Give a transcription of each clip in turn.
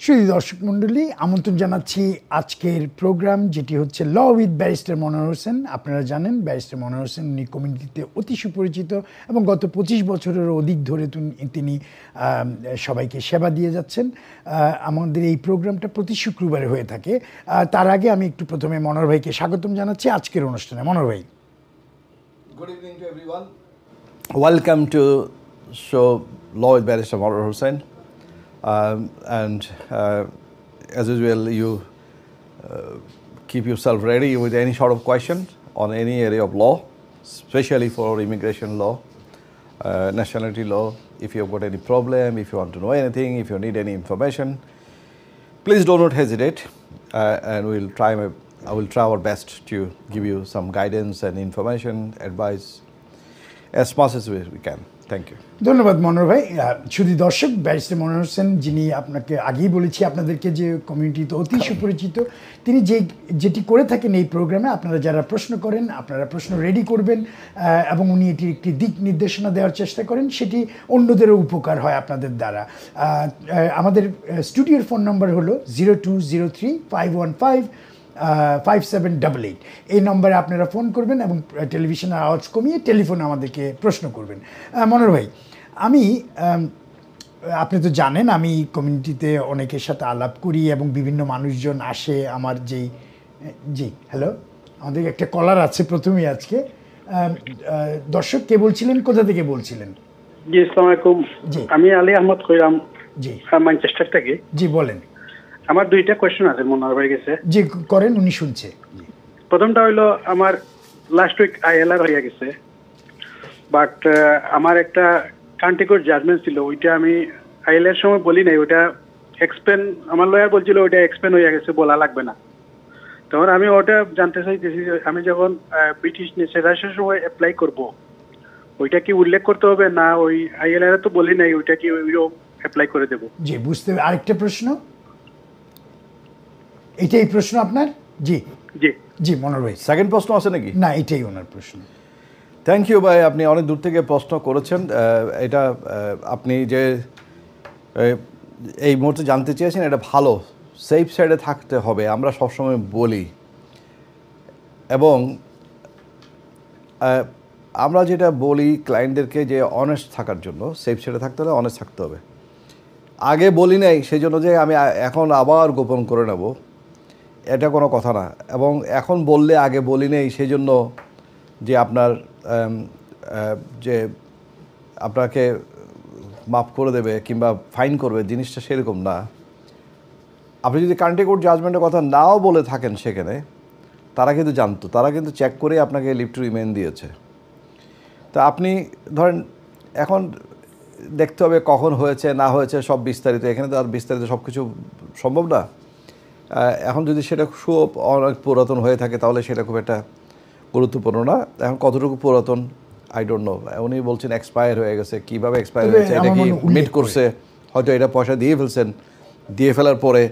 সুধী দর্শক মণ্ডলী, আমন্ত্রণ জানাচ্ছি আজকের প্রোগ্রাম, যেটি হচ্ছে ল উইথ ব্যারিস্টার মনোয়ার হোসেন। আপনারা জানেন ব্যারিস্টার মনোয়ার হোসেন উনি কমিউনিটিতে অতি সুপরিচিত এবং গত 25 বছরেরও অধিক ধরে তিনি সবাইকে সেবা দিয়ে যাচ্ছেন। আমাদের এই প্রোগ্রামটা প্রতি শুক্রবারে হয়ে থাকে। তার আগে আমি একটু প্রথমে মনোয়ার ভাইকে স্বাগতম জানাচ্ছি আজকের অনুষ্ঠানে। মনোয়ার ভাই, Good evening to everyone. Welcome to show Law with Barrister Manohar Hossain. As usual, you keep yourself ready with any sort of question on any area of law, especially for immigration law, nationality law. If you've got any problem, if you want to know anything, if you need any information, please do not hesitate, and I will try our best to give you some guidance and information, advice as much as we can. Thank you. ধন্যবাদ মনোহর ভাই। সুধী দর্শক, barrister মনোহর হোসেন, যিনি আপনাকে আগেই বলেছি আপনাদেরকে যে কমিউনিটিতে অতি সুপরিচিত, তিনি যেটি করে থাকেন এই প্রোগ্রামে, আপনারা যারা প্রশ্ন করেন আপনারা প্রশ্ন রেডি করবেন এবং উনি এটির একটি দিক নির্দেশনা দেওয়ার চেষ্টা করেন, সেটি অন্যদেরও উপকার হয় আপনাদের দ্বারা। আমাদের স্টুডিওর ফোন নম্বর হলো 0203-515-5788। এই নম্বরে আপনারা ফোন করবেন এবং টেলিভিশনের আওয়াজ কমিয়ে টেলিফোনে আমাদেরকে প্রশ্ন করবেন। মনোহর ভাই, আপনি তো জানেন আমি কমিউনিটিতে অনেকের সাথে আলাপ করি এবং বিভিন্ন মানুষজন আসে আমার জি হ্যালো, আমাদের একটা কলার আছে প্রথমেই আজকে। দর্শক, কে বলছিলেন, কোথা থেকে বলছিলেন? জি, আসসালামু আলাইকুম। জি, আমি আলী আহমদ কইরাম, জি ম্যানচেস্টার থেকে। জি বলেন। আমার দুইটা কোয়েশ্চেন আছে মনোহর ভাইয়ের কাছে। জি করেন, উনি শুনছে। প্রথমটা হইলো, আমার লাস্ট উইক আইএলআর হয়ে গেছে, বাট আমার একটা কান্ট্রি কোর্ট জাজমেন্ট ছিল, ওইটা আমি আইএলআর সময় বলি নাই, ওইটা এক্সপেন, আমার লয়ার বলছিল ওইটা এক্সপেন হয়ে গেছে, বলা লাগবে না। তখন আমি ওটা জানতে চাইতেছি, আমি যখন ব্রিটিশ সিটিজেনশিপের সময় অ্যাপ্লাই করব, ওইটা কি উল্লেখ করতে হবে না? ওই আইএলআর তো বলি নাই, ওইটা কি ওইরকম অ্যাপ্লাই করে দেব? জি, বুঝতে। আরেকটা প্রশ্ন, এটাই প্রশ্ন আপনার? জি জি জি মনোহর ভাই। সেকেন্ড প্রশ্ন আছে নাকি? না, এটাই ওনার প্রশ্ন। থ্যাংক ইউ ভাই, আপনি অনেক দূর থেকে প্রশ্ন করেছেন। এটা আপনি যে এই মুহূর্তে জানতে চেয়েছেন, এটা ভালো, সেফ সাইডে থাকতে হবে, আমরা সবসময় বলি। এবং আমরা যেটা বলি ক্লায়েন্টদেরকে, যে অনেস্ট থাকার জন্য, সেফ সাইডে থাকতে হলে অনেস্ট থাকতে হবে। আগে বলি নাই সেই জন্য যে আমি এখন আবার গোপন করে নেব, এটা কোনো কথা না। এবং এখন বললে আগে বলি নেই সেই জন্য যে আপনার যে আপনাকে মাফ করে দেবে কিংবা ফাইন করবে, জিনিসটা সেরকম না। আপনি যদি কান্ট্রি কোর্ট জাজমেন্টের কথা নাও বলে থাকেন, সেখানে তারা কিন্তু জানতো, তারা কিন্তু চেক করে আপনাকে লিভ টু রিমেইন দিয়েছে। তা আপনি ধরেন এখন দেখতে হবে কখন হয়েছে না হয়েছে সব বিস্তারিত, এখানে তো আর বিস্তারিত সব কিছু সম্ভব না। এখন যদি সেটা অনেক পুরাতন হয়ে থাকে তাহলে সেটা খুব একটা গুরুত্বপূর্ণ না। এখন কতটুকু পুরাতন আই ডোন্ট নো। উনি বলছেন এক্সপায়ার হয়ে গেছে, কীভাবে এক্সপায়ার হয়েছে, এটা কি মিট করছে, হয়তো এটা পয়সা দিয়ে ফেলছেন, দিয়ে ফেলার পরে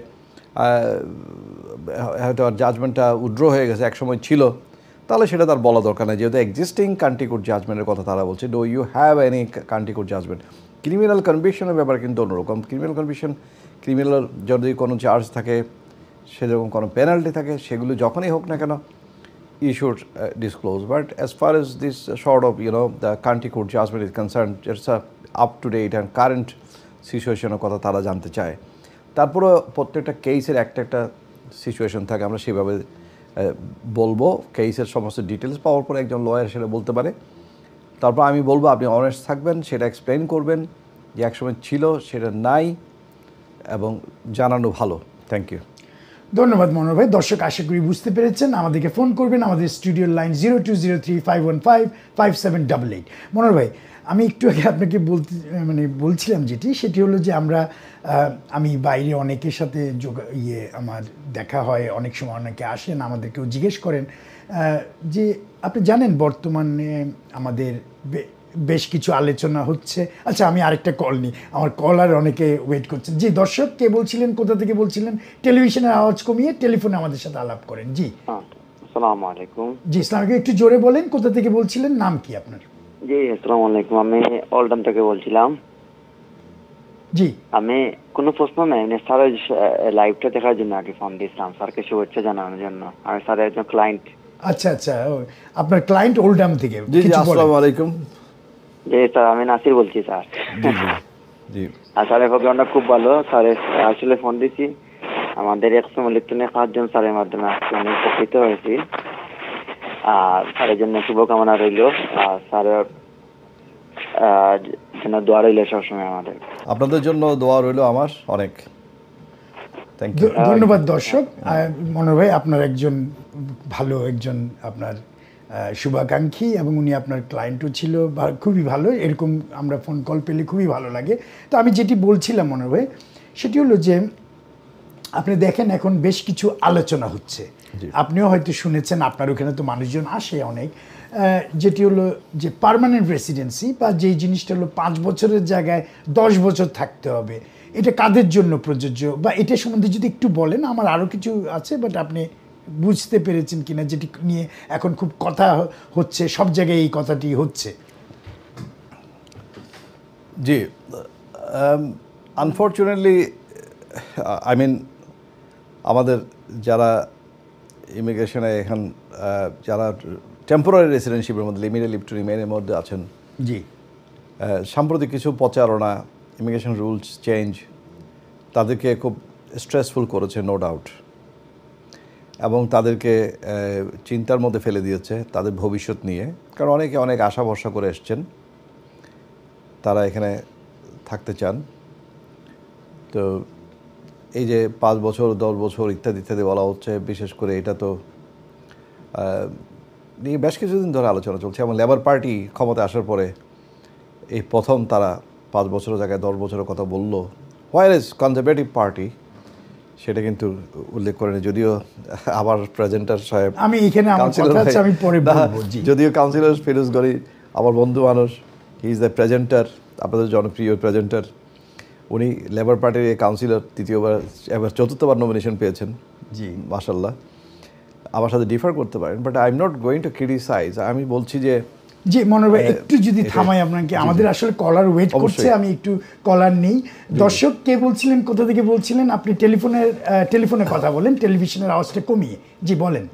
হয়তো আর জাজমেন্টটা উইথড্র হয়ে গেছে, একসময় ছিল, তাহলে সেটা তার বলা দরকার নেই, যেহেতু এক্সিস্টিং কান্ট্রি কোর্ট জাজমেন্টের কথা তারা বলছে। Do you have any country court judgment? Criminal কনভিকশনের ব্যাপার কিন্তু অন্যরকম। ক্রিমিনাল কনভিকশন, ক্রিমিনাল যদি কোনো চার্জ থাকে, সেরকম কোনো পেনাল্টি থাকে, সেগুলো যখনই হোক না কেন, you should disclose. But as far as this sort of, the country court judgment is concerned, it's a up-to-date and current সিচুয়েশনের কথা তারা জানতে চায়। তারপরে প্রত্যেকটা কেসের একটা সিচুয়েশন থাকে, আমরা সেভাবে বলবো। কেসের সমস্ত ডিটেলস পাওয়ার পরে একজন লয়ার সেটা বলতে পারে। তারপর আমি বলবো আপনি অনেস্ট থাকবেন, সেটা এক্সপ্লেন করবেন যে একসময় ছিল, সেটা নাই, এবং জানানো ভালো। Thank you. ধন্যবাদ মনোহর ভাই। দর্শক, আশা করি বুঝতে পেরেছেন। আমাদেরকে ফোন করবেন, আমাদের স্টুডিওর লাইন 0203-515-5788। মনোহর ভাই, আমি একটু আগে আপনাকে বলছিলাম সেটি হলো যে আমি বাইরে অনেকের সাথে আমার দেখা হয়, অনেক সময় অনেকে আসেন, আমাদেরকেও জিজ্ঞেস করেন যে আপনি জানেন বর্তমানে আমাদের বেশ কিছু আলোচনা হচ্ছে। আচ্ছা, আমি আরেকটা কল নিই, আমার কলার অনেকে ওয়েট করছেন। জি দর্শক, কে বলছিলেন, কোথা থেকে বলছিলেন? টেলিভিশনের আওয়াজ কমিয়ে টেলিফোনে আমাদের সাথে আলাপ করেন। জি আসসালামু আলাইকুম। জি, ইসলামকে একটু জোরে বলেন, কোথা থেকে বলছিলেন, নাম কি আপনার? জি আসসালামু আলাইকুম, আমি অলডাম থেকে বলছিলাম। জি আমি কোনো প্রশ্ন নাই, আমি স্যারের লাইভটা দেখার জন্য আগে ফোন দিয়েছিলাম, স্যারকে শুভেচ্ছা জানানোর জন্য। আমি স্যারের একজন ক্লায়েন্ট। আচ্ছা আচ্ছা, আপনার ক্লায়েন্ট ওল্ডাম থেকে জি জি, কিছু বলেন। আসসালামু আলাইকুম। জি স্যার, আমি নাসির বলছি স্যার। জি জি জি। আর স্যারের প্রোগ্রামটা খুব ভালো। স্যারের আসলে ফোন দিছি, আমাদের একসময় ইলেকট্রনিক 5 জন স্যারের মাধ্যমে আজকে অনেক উপকৃত হয়েছি। আর স্যারের জন্য শুভকামনা রইল, আর স্যারের জন্য দোয়া রইল সবসময় আমাদের। আপনাদের জন্য দোয়া রইল আমার অনেক। Thank you. ধন্যবাদ দর্শক। মনোহর ভাই আপনার একজন ভালো একজন আপনার শুভাকাঙ্ক্ষী, এবং উনি আপনার ক্লায়েন্টও ছিল, খুবই ভালো। এরকম আমরা ফোন কল পেলে খুবই ভালো লাগে। তো আমি যেটি বলছিলাম মনোহর ভাই, সেটি হলো যে আপনি দেখেন এখন বেশ কিছু আলোচনা হচ্ছে, আপনিও হয়তো শুনেছেন, আপনার ওখানে তো মানুষজন আসে অনেক, যেটি হলো যে পার্মানেন্ট রেসিডেন্সি, বা যেই জিনিসটা হলো 5 বছরের জায়গায় 10 বছর থাকতে হবে। এটা কাদের জন্য প্রযোজ্য, বা এটা সম্বন্ধে যদি একটু বলেন। আমার আরও কিছু আছে, বাট আপনি বুঝতে পেরেছেন কিনা, যেটি নিয়ে এখন খুব কথা হচ্ছে, সব জায়গায় এই কথাটি হচ্ছে। জি, আনফর্চুনেটলি আই মিন আমাদের যারা ইমিগ্রেশনে এখন যারা টেম্পোরারি রেসিডেন্সিপের মধ্যে লিমিটেড লিভ টু রিমেইনের মধ্যে আছেন, জি সাম্প্রতিক কিছু প্রচারণা, ইমিগ্রেশন রুলস চেঞ্জ তাদেরকে খুব স্ট্রেসফুল করেছে, নো ডাউট, এবং তাদেরকে চিন্তার মধ্যে ফেলে দিয়েছে তাদের ভবিষ্যৎ নিয়ে। কারণ অনেকে অনেক আশা ভরসা করে এসছেন, তারা এখানে থাকতে চান। তো এই যে 5 বছর 10 বছর ইত্যাদি ইত্যাদি বলা হচ্ছে, বিশেষ করে এটা তো নিয়ে বেশ কিছুদিন ধরে আলোচনা চলছে, এবং লেবার পার্টি ক্ষমতায় আসার পরে এই প্রথম তারা 5 বছরের জায়গায় 10 বছরের কথা বললো। হোয়ার ইজ কনজারভেটিভ পার্টি সেটা কিন্তু উল্লেখ করেনি, যদিও আবার প্রেজেন্টার সাহেব, আমি এখানে আমার কথা আছে, আমি পরে বলবো। জি, যদিও কাউন্সিলর ফিরোজ গরি আমার বন্ধু মানুষ, হি ইজ দ্য প্রেজেন্টার, আপনাদের জনপ্রিয় প্রেজেন্টার। উনি লেবার পার্টির এই কাউন্সিলর, তৃতীয়বার এবার চতুর্থবার নমিনেশন পেয়েছেন। জি মাশাল্লাহ, আমার সাথে ডিফার করতে পারেন, but I am not going to criticise. আমি বলছি যে জি মনোহর ভাই, একটু যদি থামাই আপনাকে, আমাদের আসলে কলার ওয়েট করছে, আমি একটু কলার নেই। দর্শক কে বলছিলেন, কোথা থেকে বলছিলেন? আপনি টেলিফোনে কথা বলেন, টেলিভিশনের আওয়াজটা কমিয়ে। জি বলেন।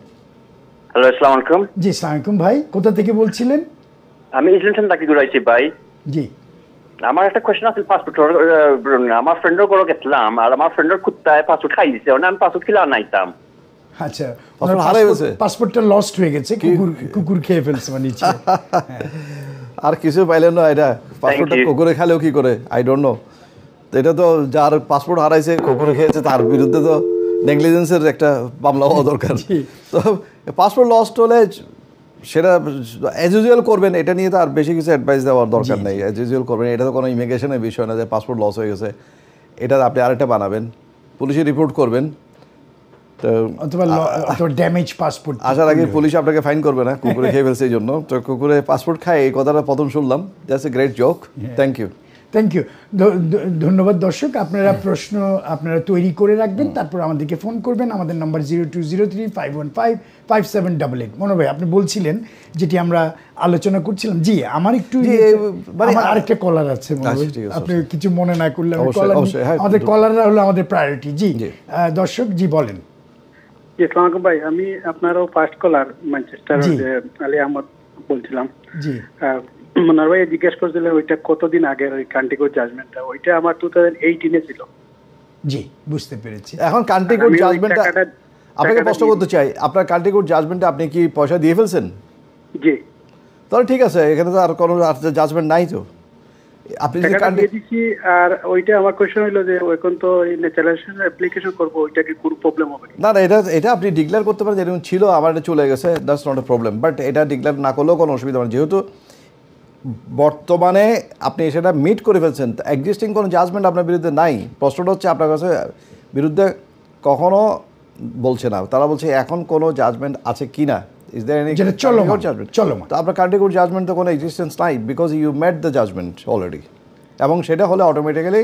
হ্যালো, আসসালামু আলাইকুম। জি আসসালামু আলাইকুম ভাই, কোথা থেকে বলছিলেন? আমি ইসলাম তাকি ঘুরাইছি ভাই। জি আমার একটা কোয়েশ্চেন আছে পাসপোর্ট। আমার ফ্রেন্ডের ঘরে গেছিলাম, আর আমার ফ্রেন্ডের কুত্তায় পাসপোর্ট খাই দিছে, আমি পাসপোর্ট খিলা নাইতাম। আচ্ছা, পাসপোর্ট হারিয়ে গেছে, পাসপোর্টটা লস্ট হয়ে গেছে, কুকুর খেয়ে ফেলছে মানে। আর কিছু পাইলেন না? এটা পাসপোর্টটা কুকুরে খেলেও কি করে, আই ডোন্ট নো। তো এটা তো যার পাসপোর্ট হারাইছে, কুকুরে খেয়েছে, তার বিরুদ্ধে তো নেগলিজেন্সের একটা মামলা হওয়া দরকার। তো পাসপোর্ট লস্ট হলে সেটা অ্যাজ ইউজুয়াল করবেন, এটা নিয়ে তো আর বেশি কিছু অ্যাডভাইস দেওয়ার দরকার নেই। অ্যাজ ইউজুয়াল করবেন, এটা তো কোনো ইমিগ্রেশনের বিষয় না যে পাসপোর্ট লস হয়ে গেছে। এটা আপনি আরেকটা বানাবেন, পুলিশে রিপোর্ট করবেন, তো অথবা ড্যামেজ পাসপোর্ট আসার আগে পুলিশ আপনাকে ফাইন করবে না, কুকুরে খেয়ে ফেলছে এই জন্য। তো কুকুরে পাসপোর্ট খায়, এই কথাটা প্রথম শুনলাম। That's a great joke, thank you. Thank you, ধন্যবাদ দর্শক। আপনারা প্রশ্ন আপনারা তৈরি করে রাখবেন, তারপর আমাদেরকে ফোন করবেন। আমাদের নাম্বার 0203-515-5788। মনোহর ভাই, আপনি বলছিলেন যেটি আমরা আলোচনা করছিলাম। জি, আমার একটু আমার আরেকটা কলার আছে, আপনি কিছু মনে না করলে। আমাদের কলাররা হলো আমাদের প্রায়োরিটি। জি দর্শক, জি বলেন। আসসালামু আলাইকুম ভাই, আমি আপনারও ফার্স্ট কলার ম্যানচেস্টার আলী আহমদ বলছিলাম। জি মনোহর ভাই জিজ্ঞেস করছিলেন ওইটা কতদিন আগের, ওই কান্টিকোর জাজমেন্টটা, ওইটা আমার 2018-এ ছিল। জি বুঝতে পেরেছি। এখন কান্টিকোর জাজমেন্টটা আপনাকে প্রশ্ন করতে চাই, আপনার কান্টিকোর জাজমেন্টে আপনি কি পয়সা দিয়ে ফেলছেন? জি, তাহলে ঠিক আছে, এখানে তো আর কোনো জাজমেন্ট নাই। তো আপনি যদি দিয়ে দিচ্ছি। আর ওইটা আমার কোয়েশ্চেন হলো যে এখন তো ন্যাচারালাইজেশন অ্যাপ্লিকেশন করব, ওইটা কি কোনো প্রবলেম হবে না? না, এটা আপনি ডিক্লেয়ার করতে পারেন, যেরকম ছিল আমার এটা চলে গেছে, that's not a problem. But এটা ডিক্লেয়ার না করলেও কোনো অসুবিধা নেই, যেহেতু বর্তমানে আপনি সেটা মিট করে ফেলছেন, এক্সিস্টিং কোনো জাজমেন্ট আপনার বিরুদ্ধে নাই। প্রশ্নটা হচ্ছে আপনার কাছে বিরুদ্ধে কখনো বলছে না, তারা বলছে এখন কোনো জাজমেন্ট আছে কি না, ইজ দেয়ার এনি চলমান। তো আপনার কান্ট্রিকোর্ট জাজমেন্ট তো কোনো এক্সিস্টেন্স নাই, because you made the judgement already. এবং সেটা হলে অটোমেটিক্যালি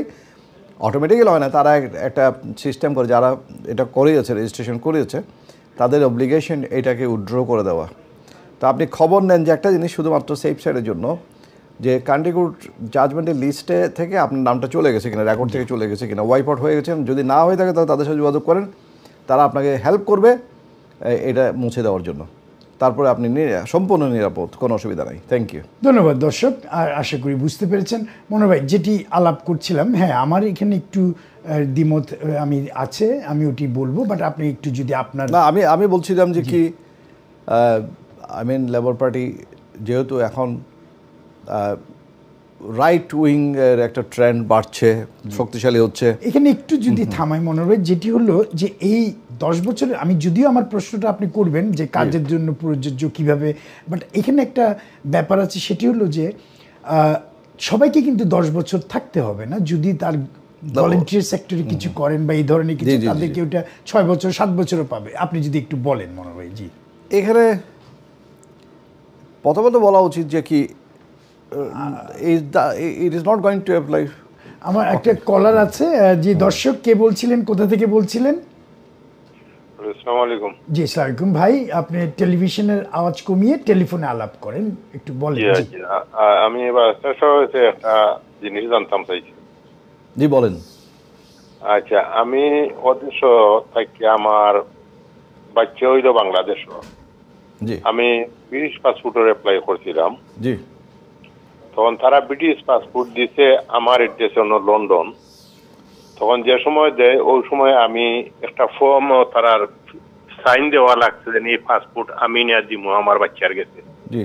হয় না, তারা একটা সিস্টেম করে, যারা এটা করিয়েছে, রেজিস্ট্রেশন করিয়েছে, তাদের অব্লিগেশন এটাকে উইথড্র করে দেওয়া। তো আপনি খবর নেন যে একটা জিনিস শুধুমাত্র সেফ সাইডের জন্য, যে কান্ট্রিকুড জাজমেন্টের লিস্টে থেকে আপনার নামটা চলে গেছে কিনা, রেকর্ড থেকে চলে গেছে কিনা, ওয়াইপ আউট হয়ে গেছেন। যদি না হয়ে থাকে তাহলে তাদের সাথে যোগাযোগ করেন, তারা আপনাকে হেল্প করবে এটা মুছে দেওয়ার জন্য। তারপরে আপনি সম্পূর্ণ নিরাপদ, কোনো অসুবিধা নাই। Thank you. ধন্যবাদ দর্শক, আর আশা করি বুঝতে পেরেছেন। মনোহর ভাই, যেটি আলাপ করছিলাম, হ্যাঁ আমার এখানে একটু দ্বিমত আছে, আমি ওটি বলবো, বাট আপনি একটু যদি আপনার না, আমি বলছিলাম যে কি আই মিন লেবার পার্টি যেহেতু এখন রাইট উইং এর একটা ট্রেন্ড বাড়ছে, শক্তিশালী হচ্ছে। এখানে একটু যদি থামাই মনোহর ভাই, যেটি হলো যে এই 10 বছরে, আমি যদিও আমার প্রশ্নটা আপনি করবেন যে কাজের জন্য প্রযোজ্য কিভাবে, বাট এখানে একটা ব্যাপার আছে, সেটি হলো যে সবাইকে কিন্তু 10 বছর থাকতে হবে না। যদি তার ভলেন্টিয়ার সেক্টরে কিছু করেন বা এই ধরনের কিছু, তাদেরকে ওটা 6 বছর 7 বছরও পাবে। আপনি যদি একটু বলেন মনোহর ভাই। জি, এখানে প্রথমত বলা উচিত যে কি it is not going to apply. আমার একটা কলার আছে। যে দর্শক, কে বলছিলেন, কোথা থেকে বলছিলেন? আসসালামু আলাইকুম। জি, আসসালামু আলাইকুম ভাই। আপনি টেলিভিশনের আওয়াজ কমিয়ে টেলিফোনে আলাপ করেন, একটু বলেন। জি, আমি এবার একটা জিনিস জানতাম চাইছি। জি বলেন। আচ্ছা, আমি অদেশ থাকি, আমার বাচ্চা হইল বাংলাদেশ। জি, আমি ব্রিটিশ পাসপোর্টের অ্যাপ্লাই করছিলাম। জি, তখন তারা ব্রিটিশ পাসপোর্ট দিছে, আমার এড্রেস হলো লন্ডন। তখন যে সময় দেয় ওই সময় আমি একটা ফর্ম তারার সাইন দেওয়া লাগছে যে এই পাসপোর্ট আমি নিয়ে দিব আমার বাচ্চার গেছে। জি,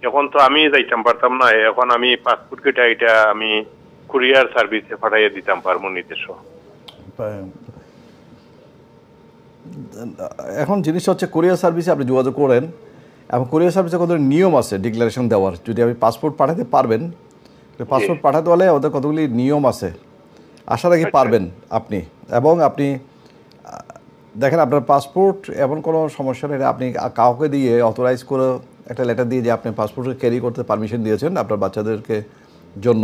এখন তো আমি যাইতাম পারতাম না, এখন আমি পাসপোর্ট কেটে এটা আমি কুরিয়ার সার্ভিসে পাঠাইয়া দিতাম পারবো নিতেশ। এখন জিনিসটা হচ্ছে কুরিয়ার সার্ভিসে আপনি যোগাযোগ করেন, এবং কুরিয়ার সার্ভিসে কত নিয়ম আছে ডিক্লারেশন দেওয়ার। যদি আপনি পাসপোর্ট পাঠাতে পারবেন, পাসপোর্ট পাঠাতে হলে ওদের কতগুলি নিয়ম আছে, আশা রাখি পারবেন আপনি। এবং আপনি দেখেন আপনার পাসপোর্ট এমন কোনো সমস্যা নেই, আপনি কাউকে দিয়ে অথরাইজ করে একটা লেটার দিয়ে যে আপনি পাসপোর্টকে ক্যারি করতে পারমিশন দিয়েছেন আপনার বাচ্চাদেরকে জন্য,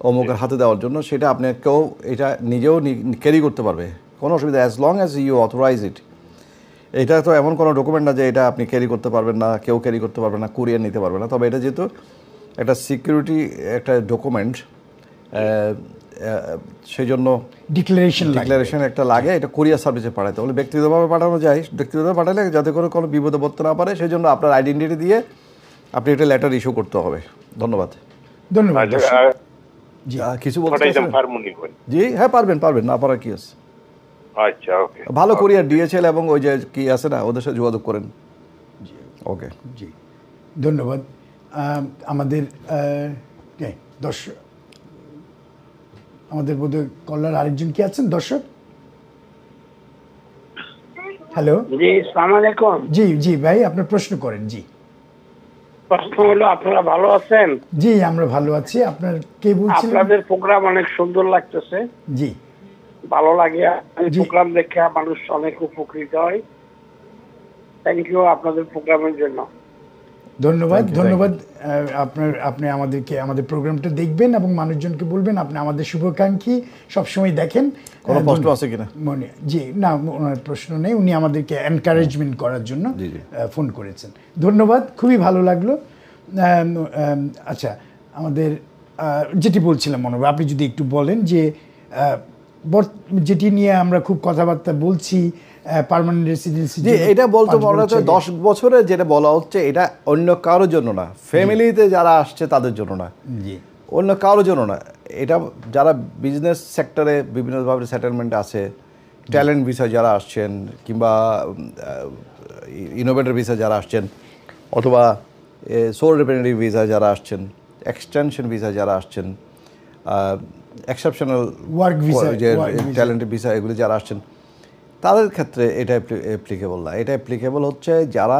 অমুকের হাতে দেওয়ার জন্য, সেটা আপনি কেউ এটা নিজেও ক্যারি করতে পারবে, কোনো অসুবিধা, as long as you authorise it. এটা তো এমন কোনো ডকুমেন্ট না যে এটা আপনি ক্যারি করতে পারবেন না, কেউ ক্যারি করতে পারবে না, কুরিয়ার নিতে পারবে না। তবে এটা যেহেতু একটা সিকিউরিটি একটা ডকুমেন্ট, সেই জন্য ডিক্লারেশন একটা লাগে, এটা কুরিয়ার সার্ভিসে পাঠাতে হলে ব্যক্তিগতভাবে পাঠানো যায়। ব্যক্তিগতভাবে পাঠালে যাতে করে কোনো বিপদে পড়তে না পারে, সেই জন্য আপনার আইডেন্টিটি দিয়ে আপনি একটা লেটার ইস্যু করতে হবে। ধন্যবাদ। ধন্যবাদ। কিছু বলতে জি, হ্যাঁ পারবেন, না পারার কি আছে। আচ্ছা, ওকে, ভালো কুরিয়ার ডিএচএল এবং ওই যে কি আছে না, ওদের সাথে যোগাযোগ করেন। ওকে, জি, ধন্যবাদ। আমাদের দর্শক, আমাদের বোধহয় কলার আরেকজন কি আছেন দর্শক? হ্যালো, জি, আসসালামু আলাইকুম। জি জি ভাই, আপনার প্রশ্ন করেন। জি, প্রশ্ন হলো, আপনারা ভালো আছেন? জি, আমরা ভালো আছি। আপনার কে বলছিলেন? আপনাদের প্রোগ্রাম অনেক সুন্দর লাগতেছে। জি, ভালো লাগে, প্রোগ্রাম দেখে মানুষ অনেক উপকৃত হয়। থ্যাংক ইউ আপনাদের প্রোগ্রামের জন্য। ধন্যবাদ। আপনি আমাদের প্রোগ্রামটা দেখবেন এবং মানুষজনকে বলবেন আপনি আমাদের শুভাকাঙ্ক্ষী, সবসময় দেখেন। কোনো প্রশ্ন আছে কিনা? জি, না, ওনার প্রশ্ন নেই, উনি আমাদেরকে এনকারেজমেন্ট করার জন্য ফোন করেছেন। ধন্যবাদ, খুবই ভালো লাগলো। আচ্ছা, আমাদের যেটি বলছিলাম মনোহর, আপনি যদি একটু বলেন যে যেটি নিয়ে আমরা খুব কথাবার্তা বলছি, পার্মানেন্ট রেসিডেন্সি। জি, এটা বলতে বলা হচ্ছে 10 বছরে যেটা বলা হচ্ছে, এটা অন্য কারোর জন্য না, ফ্যামিলিতে যারা আসছে তাদের জন্য না, জি, অন্য কারোর জন্য না। এটা যারা বিজনেস সেক্টরে বিভিন্নভাবে সেটেলমেন্ট আছে, ট্যালেন্ট ভিসা যারা আসছেন, কিংবা ইনোভেটর ভিসা যারা আসছেন, অথবা সোল রিপ্রেজেন্টেটিভ ভিসা যারা আসছেন, এক্সটেনশন ভিসা যারা আসছেন, এক্সেপশনাল ওয়ার্ক ভিসা, যে ট্যালেন্ট ভিসা, এগুলি যারা আসছেন, তাদের ক্ষেত্রে এটা অ্যাপ্লিকেবল না। এটা অ্যাপ্লিকেবল হচ্ছে যারা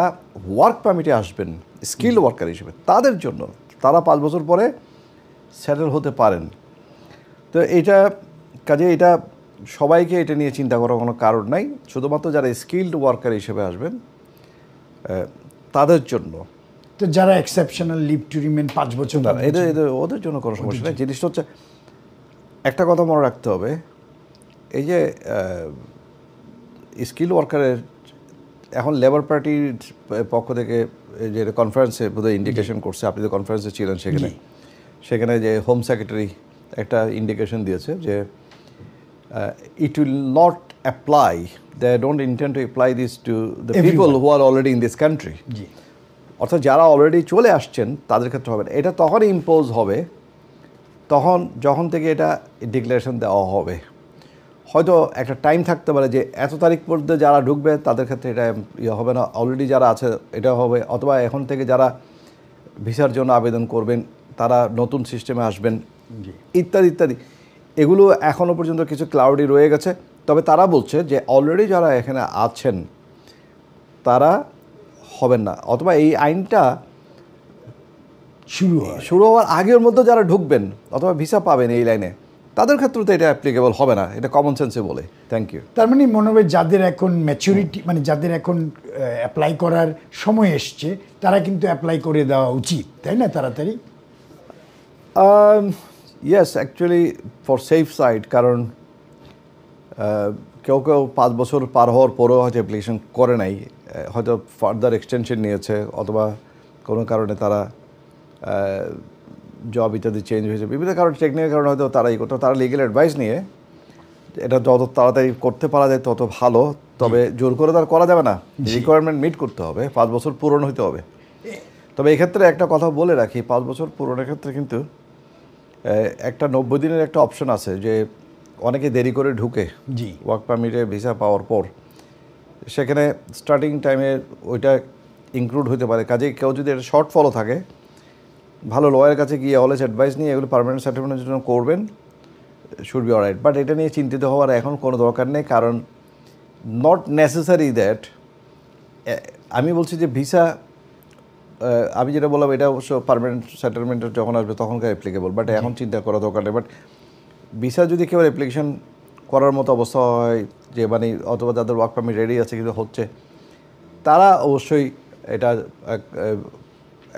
ওয়ার্ক পারমিটে আসবেন স্কিল্ড ওয়ার্কার হিসেবে, তাদের জন্য। তারা 5 বছর পরে সেটেল হতে পারেন। তো এটা কাজে এটা সবাইকে এটা নিয়ে চিন্তা করার কোনো কারণ নাই, শুধুমাত্র যারা স্কিল্ড ওয়ার্কার হিসেবে আসবেন তাদের জন্য। তো যারা এক্সেপশনাল লিভ টু রিমেন 5 বছর, ওদের জন্য কোনো সমস্যা নেই। জিনিসটা হচ্ছে, একটা কথা মনে রাখতে হবে, এই যে স্কিল ওয়ার্কারের এখন লেবার পার্টির পক্ষ থেকে এই যে কনফারেন্সে বোধহয় ইন্ডিকেশন করছে, আপনি তো কনফারেন্সে ছিলেন সেখানে যে হোম সেক্রেটারি একটা ইন্ডিকেশন দিয়েছে যে it will not apply, they don't intend to apply this to the people who are already in this country. জি অর্থাৎ যারা অলরেডি চলে আসছেন তাদের ক্ষেত্রে হবে না। এটা তখনই ইম্পোজ হবে যখন থেকে এটা ডিক্লারেশন দেওয়া হবে। হয়তো একটা টাইম থাকতে পারে যে এত তারিখ পর্যন্ত যারা ঢুকবে তাদের ক্ষেত্রে এটা ইয়ে হবে না, অলরেডি যারা আছে এটা হবে, অথবা এখন থেকে যারা ভিসার জন্য আবেদন করবেন তারা নতুন সিস্টেমে আসবেন ইত্যাদি ইত্যাদি। এগুলো এখনও পর্যন্ত কিছু ক্লাউডি রয়ে গেছে। তবে তারা বলছে যে অলরেডি যারা এখানে আছেন তারা হবেন না, অথবা এই আইনটা শুরু হওয়ার আগের মধ্যে যারা ঢুকবেন অথবা ভিসা পাবেন এই লাইনে তাদের ক্ষেত্রে তো এটা অ্যাপ্লিকেবল হবে না, এটা কমন সেন্সে বলে। Thank you. তার মানে মনে হয় যাদের এখন ম্যাচুরিটি মানে যাদের এখন অ্যাপ্লাই করার সময় এসছে তারা কিন্তু অ্যাপ্লাই করে দেওয়া উচিত, তাই না, তাড়াতাড়ি? Yes, actually for safe side, কারণ কেউ 5 বছর পার হওয়ার পরেও হয়তো অ্যাপ্লিকেশন করে নাই, হয়তো ফার্দার এক্সটেনশন নিয়েছে অথবা কোনো কারণে তারা জব ইত্যাদি চেঞ্জ হয়েছে, বিভিন্ন কারণে টেকনিক্যাল কারণে হয়তো তারা করতে, তারা লিগ্যাল অ্যাডভাইস নিয়ে এটা যত তাড়াতাড়ি করতে পারা যায় তত ভালো। তবে জোর করে তার করা যাবে না, রিকোয়ারমেন্ট মিট করতে হবে, 5 বছর পূরণ হতে হবে। তবে এক্ষেত্রে একটা কথা বলে রাখি, 5 বছর পূরণের ক্ষেত্রে কিন্তু একটা 90 দিনের একটা অপশন আছে যে অনেকে দেরি করে ঢুকে ওয়ার্ক পারমিটে ভিসা পাওয়ার পর, সেখানে স্টার্টিং টাইমে ওইটা ইনক্লুড হতে পারে। কাজেই কেউ যদি এটা শর্ট ফলো থাকে, ভালো লয়ারের কাছে গিয়ে অলওয়েজ অ্যাডভাইস নিয়ে এগুলো পার্মানেন্ট সেটেলমেন্টের জন্য করবেন, শুড বি অলরাইট। বাট এটা নিয়ে চিন্তিত হওয়ার এখন কোনো দরকার নেই, কারণ নট নেসেসারি দ্যাট, আমি বলছি যে ভিসা, আমি যেটা বললাম এটা অবশ্য পার্মানেন্ট সেটেলমেন্টের যখন আসবে তখনকার অ্যাপ্লিকেবল, বাট এখন চিন্তা করা দরকার নেই। বাট ভিসা যদি কেউ অ্যাপ্লিকেশন করার মতো অবস্থা হয় যে মানে অথবা যাদের ওয়ার্ক পারমিট রেডি আছে কিন্তু হচ্ছে, তারা অবশ্যই এটা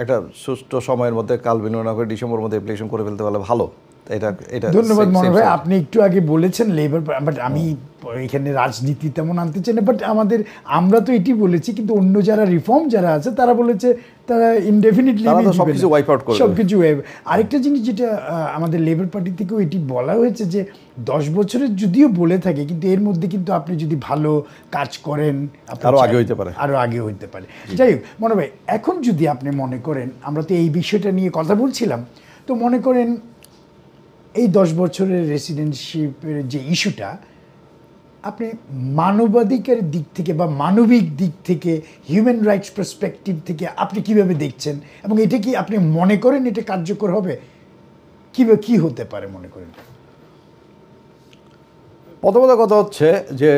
একটা সুষ্ঠু সময়ের মধ্যে কাল বিনিময় করে ডিসেম্বরের মধ্যে অ্যাপ্লিকেশন করে ফেলতে পারলে ভালো। এটা ধন্যবাদ মনোহর ভাই, আপনি একটু আগে বলেছেন লেবার, বাট আমি এখানে রাজনীতি তেমন আনতে চাই না, বাট আমরা তো এটি বলেছি, কিন্তু অন্য যারা রিফর্ম যারা আছে তারা বলেছে তারা ইনডেফিনিটলি সবকিছু ওয়াইপ আউট করবে, সবকিছু। আরেকটা জিনিস যেটা আমাদের লেবার পার্টি থেকেও এটি বলা হয়েছে যে 10 বছরের যদিও বলে থাকে, কিন্তু এর মধ্যে কিন্তু আপনি যদি ভালো কাজ করেন আরও আগে হইতে পারে, আরও আগে হইতে পারে। যাই হোক মনোহর ভাই, এখন যদি আপনি মনে করেন, আমরা তো এই বিষয়টা নিয়ে কথা বলছিলাম, তো মনে করেন এই 10 বছরের রেসিডেন্টশিপের যে ইস্যুটা আপনি মানবাধিকারের দিক থেকে বা মানবিক দিক থেকে, হিউম্যান রাইটস পার্সপেক্টিভ থেকে আপনি কিভাবে দেখছেন, এবং এটা কি আপনি মনে করেন এটা কার্যকর হবে, কি হতে পারে মনে করেন? প্রথমত কথা হচ্ছে যে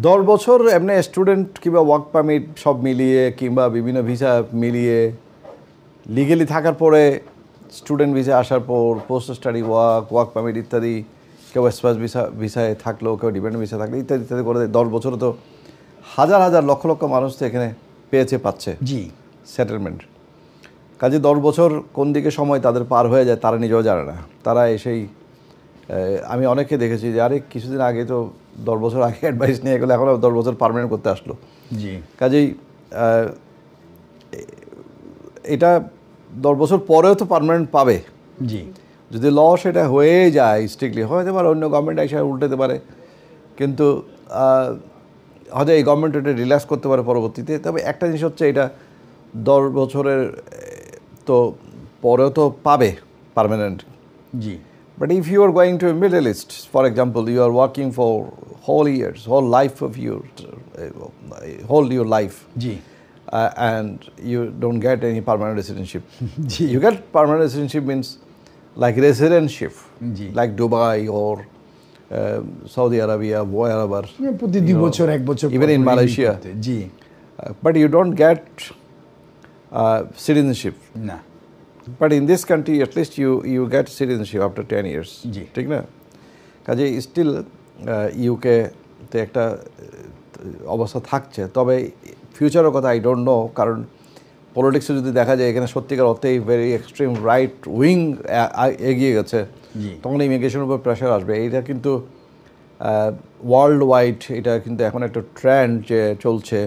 দশ বছর এমনি স্টুডেন্ট কিংবা ওয়ার্ক পারমিট সব মিলিয়ে কিংবা বিভিন্ন ভিসা মিলিয়ে লিগেলি থাকার পরে স্টুডেন্ট ভিসা আসার পর পোস্ট স্টাডি ওয়ার্ক পারমিট ইত্যাদি, কেউ স্পাস ভিসায় থাকলো, কেউ ডিপেন্ডেন্ট ভিসা থাকলো ইত্যাদি ইত্যাদি করে 10 বছরে তো হাজার হাজার লক্ষ লক্ষ মানুষ তো এখানে পাচ্ছে সেটেলমেন্ট। কাজে 10 বছর কোন দিকে সময় তাদের পার হয়ে যায় তারা নিজেও জানে না। তারা এসেই, আমি অনেকে দেখেছি যে আরে কিছুদিন আগে তো 10 বছর আগে অ্যাডভাইস নিয়ে গেলে এখন 10 বছর পার্মানেন্ট করতে আসলো। কাজেই এটা 10 বছর পরেও তো পার্মানেন্ট পাবে যদি ল সেটা হয়ে যায়, স্ট্রিক্টলি হতে পারে অন্য গভর্নমেন্ট এসে উল্টাতে পারে, কিন্তু হয়তো এই গভর্নমেন্ট এটা রিল্যাক্স করতে পারে পরবর্তীতে। তবে একটা জিনিস হচ্ছে এটা 10 বছরের তো পরেও তো পাবে permanent. But if you are going to a Middle East, for example, you are working for whole years, whole life of your life, and you don't get any permanent residency. You get permanent residency means like residentship, like Dubai or Saudi Arabia, wherever. Even in Malaysia. But you don't get citizenship. No. But in this country, at least you get citizenship after 10 years. ঠিক না? কাজে still ইউকেতে একটা অবস্থা থাকছে। তবে ফিউচারের কথা I don't know, কারণ পলিটিক্সে যদি দেখা যায় এখানে সত্যিকার অর্থেই ভেরি এক্সট্রিম রাইট উইং এগিয়ে গেছে, তখন ইমিগ্রেশনের উপর প্রেশার আসবে। এইটা কিন্তু ওয়ার্ল্ড ওয়াইড এটা কিন্তু এখন একটা ট্রেন্ড যে চলছে,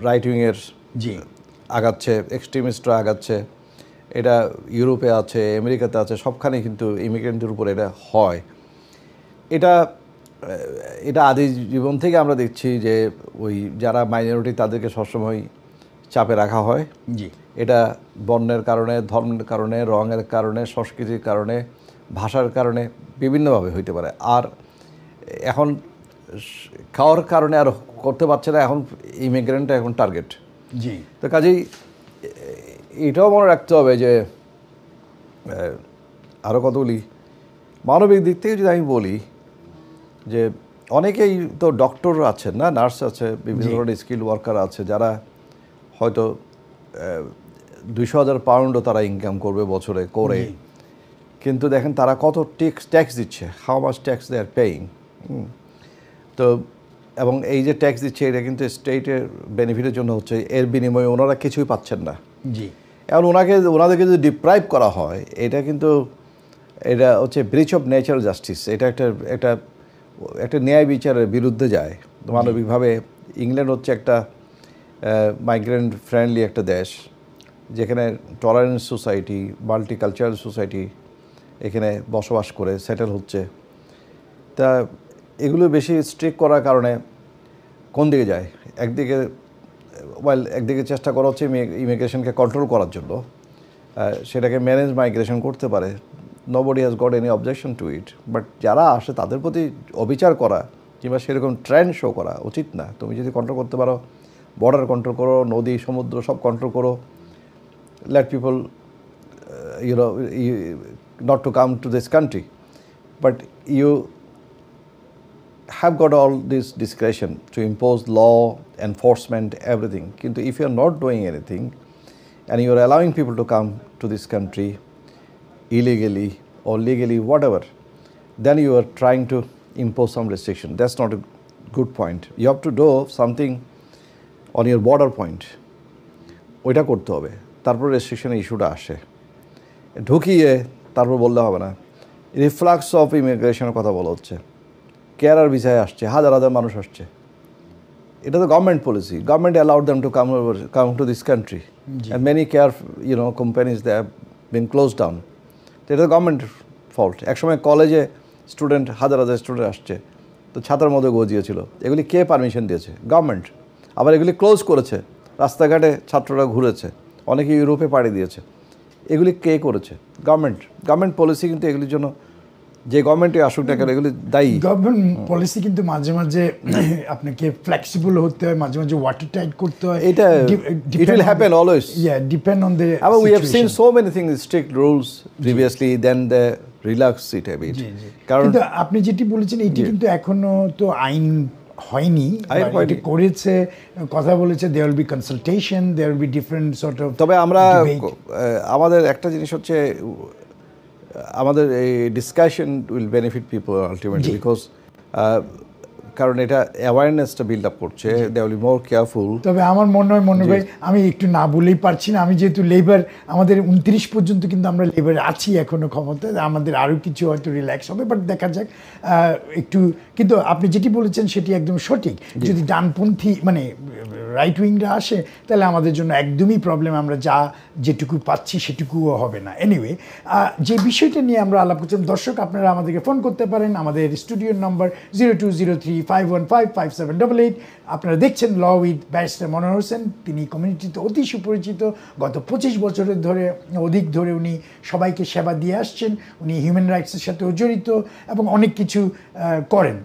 রাইট উইংয়ের জি আগাচ্ছে, এক্সট্রিমিস্টরা আগাচ্ছে। এটা ইউরোপে আছে, আমেরিকাতে আছে, সবখানে কিন্তু ইমিগ্রেন্টদের উপর এটা হয়। এটা আদি জীবন থেকে আমরা দেখছি যে ওই যারা মাইনরিটি তাদেরকে সবসময় চাপে রাখা হয়। জি এটা বর্ণের কারণে, ধর্মের কারণে, রঙের কারণে, সংস্কৃতির কারণে, ভাষার কারণে বিভিন্নভাবে হইতে পারে। আর এখন খাওয়ার কারণে আর করতে পারছে না, এখন ইমিগ্রেন্ট এখন টার্গেট। জি তো কাজেই এটাও মনে রাখতে হবে যে আরও কতগুলি মানবিক দিক থেকে যদি আমি বলি যে অনেকেই তো ডক্টর আছেন না, নার্স আছে, বিভিন্ন ধরনের স্কিল ওয়ার্কার আছে যারা হয়তো 200,000 পাউন্ডও তারা ইনকাম করবে বছরে করে, কিন্তু দেখেন তারা কত ট্যাক্স দিচ্ছে, how much tax they are paying. তো এবং এই যে ট্যাক্স দিচ্ছে এটা কিন্তু স্টেটের বেনিফিটের জন্য হচ্ছে, এর বিনিময়ে ওনারা কিছুই পাচ্ছেন না। জি এখন ওনাদেরকে যদি ডিপ্রাইভ করা হয়, এটা কিন্তু এটা হচ্ছে ব্রিচ অফ ন্যাচারাল জাস্টিস। এটা একটা ন্যায় বিচারের বিরুদ্ধে যায় মানবিকভাবে। ইংল্যান্ড হচ্ছে একটা মাইগ্রেন্ট ফ্রেন্ডলি একটা দেশ, যেখানে টলারেন্স সোসাইটি, মাল্টিকালচারাল সোসাইটি এখানে বসবাস করে সেটেল হচ্ছে। তা এগুলো বেশি স্ট্রিক্ট করার কারণে কোন দিকে যায়? একদিকে চেষ্টা করা হচ্ছে ইমিগ্রেশনকে কন্ট্রোল করার জন্য, সেটাকে ম্যানেজ মাইগ্রেশন করতে পারে, nobody has got any objection two it. But যারা আসে তাদের প্রতি অবিচার করা কিংবা সেরকম ট্রেন্ড শো করা উচিত না। তুমি যদি কন্ট্রোল করতে পারো, বর্ডার কন্ট্রোল করো, নদী সমুদ্র সব কন্ট্রোল করো, let people not to come to this country, but you have got all this discretion to impose law, enforcement, everything. Kintu if you are not doing anything and you are allowing people to come to this country illegally or legally, whatever, then you are trying to impose some restriction. That's not a good point. You have to do something on your border point. ওইটা করতে হবে, তারপর রেস্ট্রিকশনের ইস্যুটা আসে। ঢুকিয়ে তারপর বললে হবে না। রিফ্লাক্স অফ ইমিগ্রেশনের কথা বলা হচ্ছে, কেয়ারার ভিসায় আসছে, হাজার হাজার মানুষ আসছে। এটা তো government policy, government allowed them to come to this country, and many care companies they have been close down. তো এটা তো গভর্নমেন্ট ফল্ট। একসময় কলেজে হাজার হাজার স্টুডেন্ট আসছে, তো ছাতার মধ্যে গজিয়েছিল। এগুলি কে পারমিশন দিয়েছে? গভর্নমেন্ট। আবার এগুলি ক্লোজ করেছে, রাস্তাঘাটে ছাত্ররা ঘুরেছে, অনেকে ইউরোপে পাড়ি দিয়েছে। এগুলি কে করেছে? Government policy. কিন্তু এগুলির জন্য যে গভর্নমেন্টে আসুক না কেন এগুলি দায়ী। গভর্নমেন্ট পলিসি কিন্তু মাঝে মাঝে আপনাকে ফ্লেক্সিবল হতে হয়, মাঝে মাঝে ওয়াটার টাইট করতে হয়। এটা it will happen always. Yeah, depend on the I mean, we have seen situation. so many things, strict rules previously, then they relax it a bit. কারণ কিন্তু আপনি যেটি বলেছেন এটি কিন্তু এখনো তো আইন হয়নি, এটি করেছে, কথা বলেছে, there will be consultation, there will be different sort of তবে আমরা debate. আমাদের একটা জিনিস হচ্ছে, আমাদের এই discussion will benefit people ultimately, because কারণ এটা অ্যাওয়ারনেসটা বিল্ড আপ করছে, they will be more careful. তবে আমার মনে হয় ভাই, আমি একটু না বলেই পারছি না, আমি যেহেতু লেবার, আমাদের 29 পর্যন্ত কিন্তু আমরা লেবারে আছি এখনো ক্ষমতায়, আমাদের আরও কিছু হয়তো রিল্যাক্স হবে, বাট দেখা যাক একটু। কিন্তু আপনি যেটি বলেছেন সেটি একদম সঠিক। যদি ডানপন্থী মানে রাইট উইংরা আসে তাহলে আমাদের জন্য একদমই প্রবলেম, আমরা যেটুকু পাচ্ছি সেটুকুও হবে না। এনিওয়ে, যে বিষয়টা নিয়ে আমরা আলাপ করছিলাম, দর্শক আপনারা আমাদেরকে ফোন করতে পারেন, আমাদের স্টুডিওর নম্বর 020351557888। আপনারা দেখছেন ল উইথ ব্যারিস্টার মনোহর হোসেন। তিনি কমিউনিটিতে অতি সুপরিচিত, গত 25 বছরের অধিক ধরে উনি সবাইকে সেবা দিয়ে আসছেন। উনি হিউম্যান রাইটসের সাথেও জড়িত এবং অনেক কিছু করেন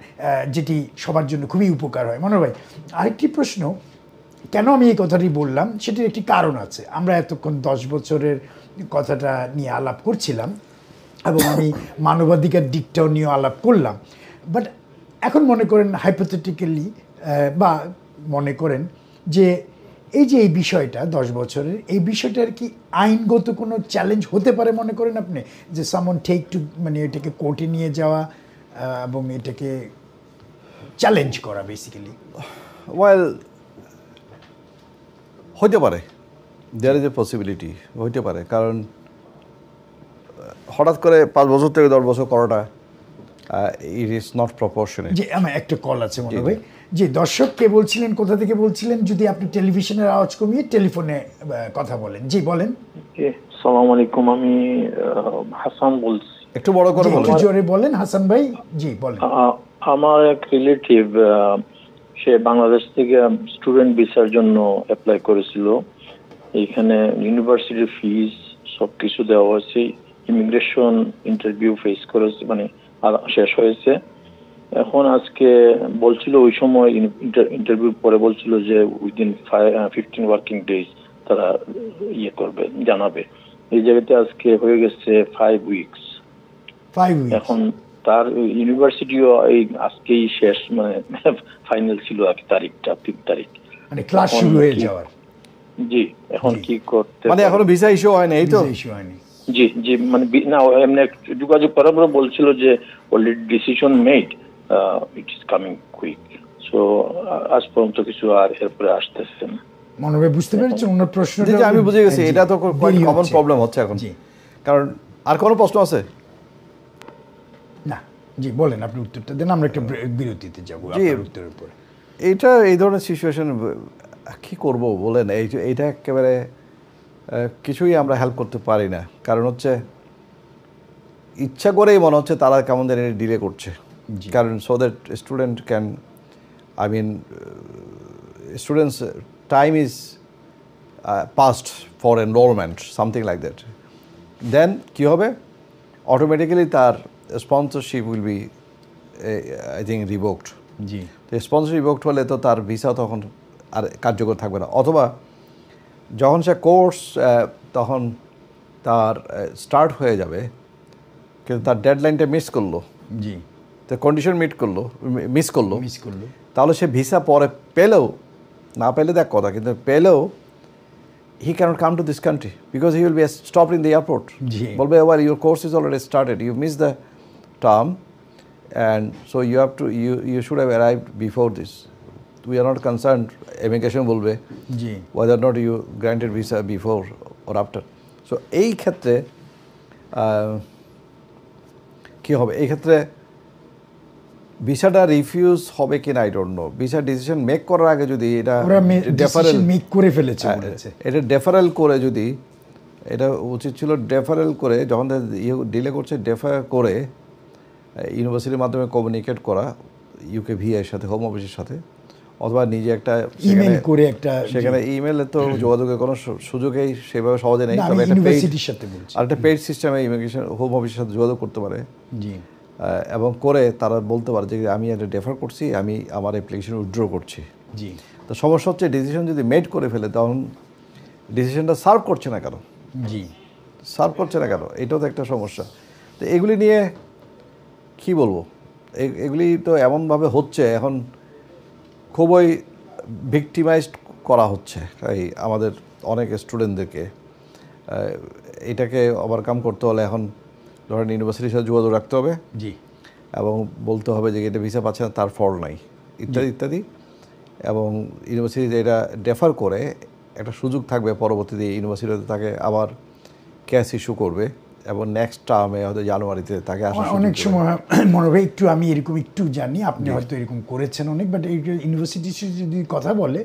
যেটি সবার জন্য খুবই উপকার হয়। মনোহর ভাই, আরেকটি প্রশ্ন, কেন আমি এই কথাটি বললাম সেটির একটি কারণ আছে। আমরা এতক্ষণ 10 বছরের কথাটা নিয়ে আলাপ করছিলাম এবং আমি মানবাধিকার দিকটাও নিয়ে আলাপ করলাম, বাট এখন মনে করেন হাইপোথেটিক্যালি বা মনে করেন যে এই বিষয়টা 10 বছরের এই বিষয়টার কি আইনগত কোনো চ্যালেঞ্জ হতে পারে মনে করেন আপনি, যে সামন টেক টু মানে এটাকে কোর্টে নিয়ে যাওয়া এবং এটাকে চ্যালেঞ্জ করা বেসিক্যালি? ওয়েল, হইতে পারে, দেয়ার ইজ এ পসিবিলিটি, হইতে পারে। কারণ হঠাৎ করে 5 বছর থেকে 10 বছর করাটা ইট ইজ নট প্রপোর্শনেট। জি, আমার একটা কল আছে মনে ভাই। জি, দর্শক কে বলছিলেন, কোথা থেকে বলছিলেন? যদি আপনি টেলিভিশনের আওয়াজ কমিয়ে টেলিফোনে কথা বলেন। জি বলেন। সালাম আলাইকুম, আমি হাসান বলছি। একটু বড় করে জি, বলুন। একটু জোরে বলেন হাসান ভাই। জি বলেন। আমার এক রিলেটিভ, সে বাংলাদেশ থেকে স্টুডেন্ট ভিসার জন্য অ্যাপ্লাই করেছিল। এখানে ইউনিভার্সিটির ফিস সবকিছু দেওয়া হয়েছে, ইমিগ্রেশন ইন্টারভিউ ফেস করেছে, মানে শেষ হয়েছে। এখন আজকে বলছিল, ওই সময় ইন্টারভিউ পরে বলছিল যে উইদিন 15 ওয়ার্কিং ডেজ তারা ইয়ে করবে, জানাবে। এই জায়গাতে আজকে হয়ে গেছে 5 উইকস। 5 উইকস। এখন তার ইউনিভার্সিটিও এই আজকেই শেষ, মানে ফাইনাল ছিল আর কি, তারিখটা 3 তারিখ, মানে ক্লাস শুরু হয়ে যাওয়ার। জি, এখন কি করতে, মানে এখনো ভিসা ইস্যু হয় না, এই তো? ইস্যু হয়নি। জি জি, মানে না, এমনি যোগাযোগ করার পর বলছিল যে already decision made, it is coming quick. So আজ পর্যন্ত কিছু আর এরপরে আসতেছে না। মনে হয় বুঝতে পেরেছেন ওনার প্রশ্নটা? জি, আমি বুঝে গেছি। এটা তো কমন প্রবলেম হচ্ছে এখন। জি, কারণ আর কোনো প্রশ্ন আছে? না, জি বলেন, আপনি উত্তরটা দেন, আমরা একটা বিরতিতে যাবো আপনার উত্তরের উপরে। এইটা, এই ধরনের সিচুয়েশন কি করব বলেন? এইটা একেবারে কিছুই আমরা হেল্প করতে পারি না। কারণ হচ্ছে ইচ্ছা করেই মনে হচ্ছে তারা কেমন যেন ডিলে করছে। কারণ so that student can, I mean students time is past for enrolment, something like that. Then কী হবে? অটোমেটিক্যালি তার sponsorship will be, I think, revoked. জি, তো স্পন্সর রিভোকড হলে তো তার ভিসা তখন আর কার্যকর থাকবে না। অথবা যখন সে কোর্স তখন তার স্টার্ট হয়ে যাবে, কিন্তু তার ডেডলাইনটা মিস করলো, জি, তো কন্ডিশন মিস করলো, তাহলে সে ভিসা পরে পেলেও, না পেলে দেখ কথা, কিন্তু পেলেও he cannot come to this country because he will be stopped in the airport. বলবে, well, your course is already started, you missed the term, and so you have to, you should have arrived before this. We are not concerned, immigration বলবে, whether or not you granted visa before or after. So এই ক্ষেত্রে কি হবে? এই ক্ষেত্রে ভিসাটা refuse হবে কিনা I don't know. Visa decision make করার আগে যদি এটা ডেফারেল মেক করে ফেলেছে, এটা ডেফারেল করে, যদি এটা উচিত ছিল ডেফারেল করে, যখন ডিলে করছে ডেফার করে ইউনিভার্সিটির মাধ্যমে কমিউনিকেট করা ইউকে ভিআইয়ের সাথে, হোম অফিসের সাথে, অথবা নিজে একটা ইমেল করে একটা, সেখানে ইমেলে তো যোগাযোগের কোনো সুযোগই সেভাবে সহজে নেই, তবে একটা ইউনিভার্সিটির সাথে বলছি, আর একটা পেইড সিস্টেমে ইমিগ্রেশন হোম অফিসের সাথে যোগাযোগ করতে পারে। জি, এবং করে তারা বলতে পারে যে আমি এটা ডেফার করছি, আমি আমার অ্যাপ্লিকেশন উইথড্র করছি। জি, তো সমস্যা হচ্ছে ডিসিশন যদি মেড করে ফেলে, তখন ডিসিশনটা সার্ভ করছে না কেন? জি, সার্ভ করছে না কেন? এটাও তো একটা সমস্যা। তো এগুলি নিয়ে কি বলবো, এগুলি তো এমনভাবে হচ্ছে এখন, খুবই ভিক্টিমাইজড করা হচ্ছে এই আমাদের অনেক স্টুডেন্টদেরকে। এটাকে ওভারকাম করতে হলে এখন ধরেন ইউনিভার্সিটির সাথে যোগাযোগ রাখতে হবে। জি, এবং বলতে হবে যে এটা ভিসা পাচ্ছে না, তার ফল নাই, ইত্যাদি ইত্যাদি। এবং ইউনিভার্সিটি এটা ডেফার করে একটা সুযোগ থাকবে পরবর্তীতে ইউনিভার্সিটিতে তাকে আবার ক্যাশ ইস্যু করবে, এবং নেক্সট টার্মে হয়তো জানুয়ারিতে তাকে আসা। অনেক সময় মনে হয় একটু আমি এরকম একটু জানি, আপনি হয়তো এরকম করেছেন অনেক, বাট এই ইউনিভার্সিটির সাথে যদি কথা বলে,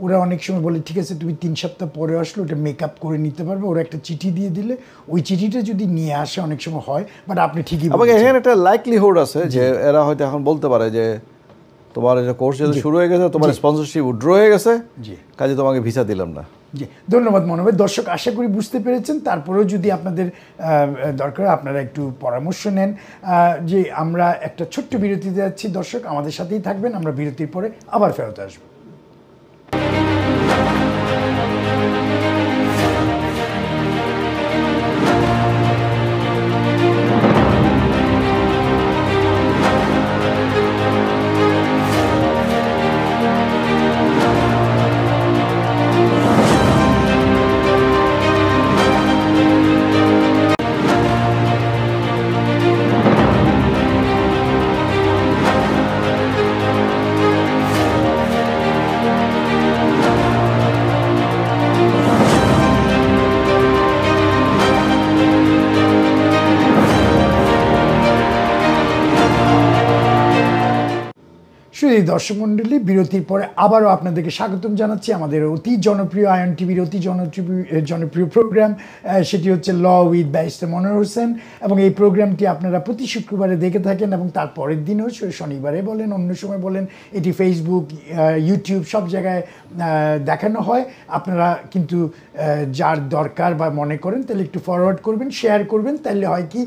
ওরা অনেক সময় বলে ঠিক আছে তুমি 3 সপ্তাহ পরে আসলে ওটা মেকআপ করে নিতে পারবে, ওরা একটা চিঠি দিয়ে দিলে ওই চিঠিটা যদি নিয়ে আসে অনেক সময় হয়। বাট আপনি ঠিকই বলেছেন, এখানে একটা লাইকলিহুড আছে যে এরা হয়তো এখন বলতে পারে যে তোমার এটা কোর্স যেহেতু শুরু হয়ে গেছে, তোমার স্পন্সরশিপ উইথড্র হয়ে গেছে, কাজে তোমাকে ভিসা দিলাম না। জি, ধন্যবাদ মনোভাই। দর্শক আশা করি বুঝতে পেরেছেন। তারপরেও যদি আপনাদের দরকার, আপনারা একটু পরামর্শ নেন। যে আমরা একটা ছোট্ট বিরতিতে যাচ্ছি, দর্শক আমাদের সাথেই থাকবেন, আমরা বিরতির পরে আবার ফেরত আসবো। শুধু দর্শক মণ্ডলী, বিরতির পরে আবারও আপনাদেরকে স্বাগতম জানাচ্ছি আমাদের অতি জনপ্রিয় আয়ন টিভির অতি জনপ্রিয় প্রোগ্রাম, সেটি হচ্ছে ল উইথ ব্যারিস্টার মনোয়ার হোসেন। এবং এই প্রোগ্রামটি আপনারা প্রতি শুক্রবারে দেখে থাকেন এবং তার পরের দিনও শনিবারে বলেন, অন্য সময় বলেন, এটি ফেসবুক, ইউটিউব সব জায়গায় দেখানো হয়। আপনারা কিন্তু যার দরকার বা মনে করেন তাহলে একটু ফরওয়ার্ড করবেন, শেয়ার করবেন, তাহলে হয় কি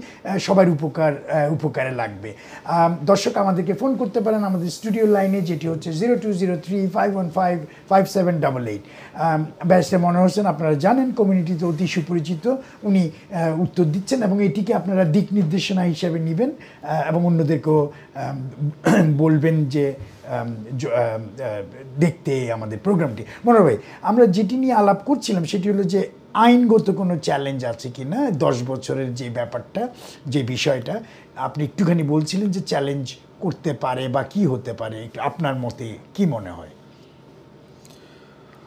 সবার উপকারে লাগবে। দর্শক আমাদেরকে ফোন করতে পারেন আমাদের স্টুডিও লাইনে, যেটি হচ্ছে 0203-515-5788। ব্যারিস্টার মনোয়ার হোসেন আপনারা জানেন কমিউনিটিতে অতি সুপরিচিত, উনি উত্তর দিচ্ছেন এবং এটিকে আপনারা দিক নির্দেশনা হিসেবে নেবেন এবং অন্যদেরকেও বলবেন যে দেখতে আমাদের প্রোগ্রামটি। মনোয়ার ভাই, আমরা যেটি নিয়ে আলাপ করছিলাম সেটি হলো যে আইনগত কোনো চ্যালেঞ্জ আছে কি না 10 বছরের যে ব্যাপারটা, যে বিষয়টা আপনি একটুখানি বলছিলেন যে চ্যালেঞ্জ করতে পারে বা কি হতে পারে, একটু আপনার মতে কি মনে হয়?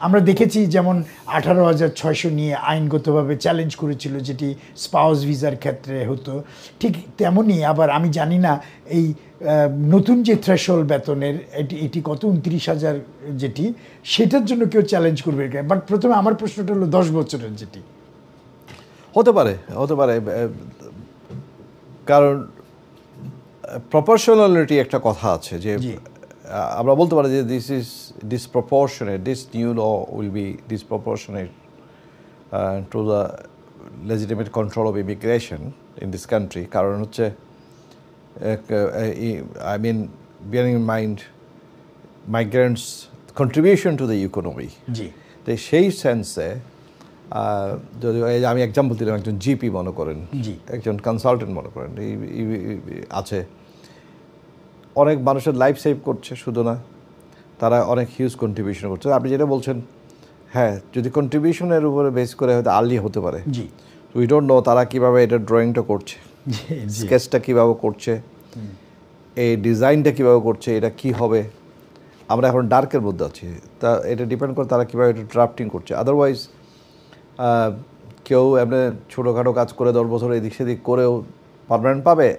আমরা দেখেছি যেমন 18,600 নিয়ে আইনগতভাবে চ্যালেঞ্জ করেছিল, যেটি স্পাউস ভিসার ক্ষেত্রে হতো। ঠিক তেমনই আবার আমি জানি না এই নতুন যে থ্রেশহোল্ড বেতনের এটি কত 29,000 যেটি, সেটার জন্য কেউ চ্যালেঞ্জ করবে। বাট প্রথমে আমার প্রশ্নটা হলো 10 বছরের যেটি হতে পারে, কারণ প্রপোর্শনালিটি একটা কথা আছে যে আমরা বলতে পারি যে this is disproportionate, this new law will be disproportionate to the legitimate control of immigration in this country. কারণ হচ্ছে I mean, bearing in mind migrants' contribution to the economy. জি, তো সেই সেন্সে যদি আমি এক্সাম্পল দিলাম, একজন জিপি মনে করেন, জি, একজন কনসালটেন্ট মনে করেন, আছে, অনেক মানুষের লাইফ সেভ করছে, শুধু না, তারা অনেক হিউজ কন্ট্রিবিউশন করছে। আপনি যেটা বলছেন, হ্যাঁ, যদি কন্ট্রিবিউশনের উপরে বেস করে হয়তো আর্লি হতে পারে। জি, উই ডোন্ট নো তারা কীভাবে এটা ড্রয়িংটা করছে, স্কেচটা কীভাবে করছে, এই ডিজাইনটা কীভাবে করছে, এটা কি হবে, আমরা এখন ডার্কের মধ্যে আছি। তা এটা ডিপেন্ড করে তারা কীভাবে এটা ড্রাফটিং করছে। আদারওয়াইজ কেউ এমনি ছোটোখাটো কাজ করে 10 বছর এদিক সেদিক করেও পার্মানেন্ট পাবে,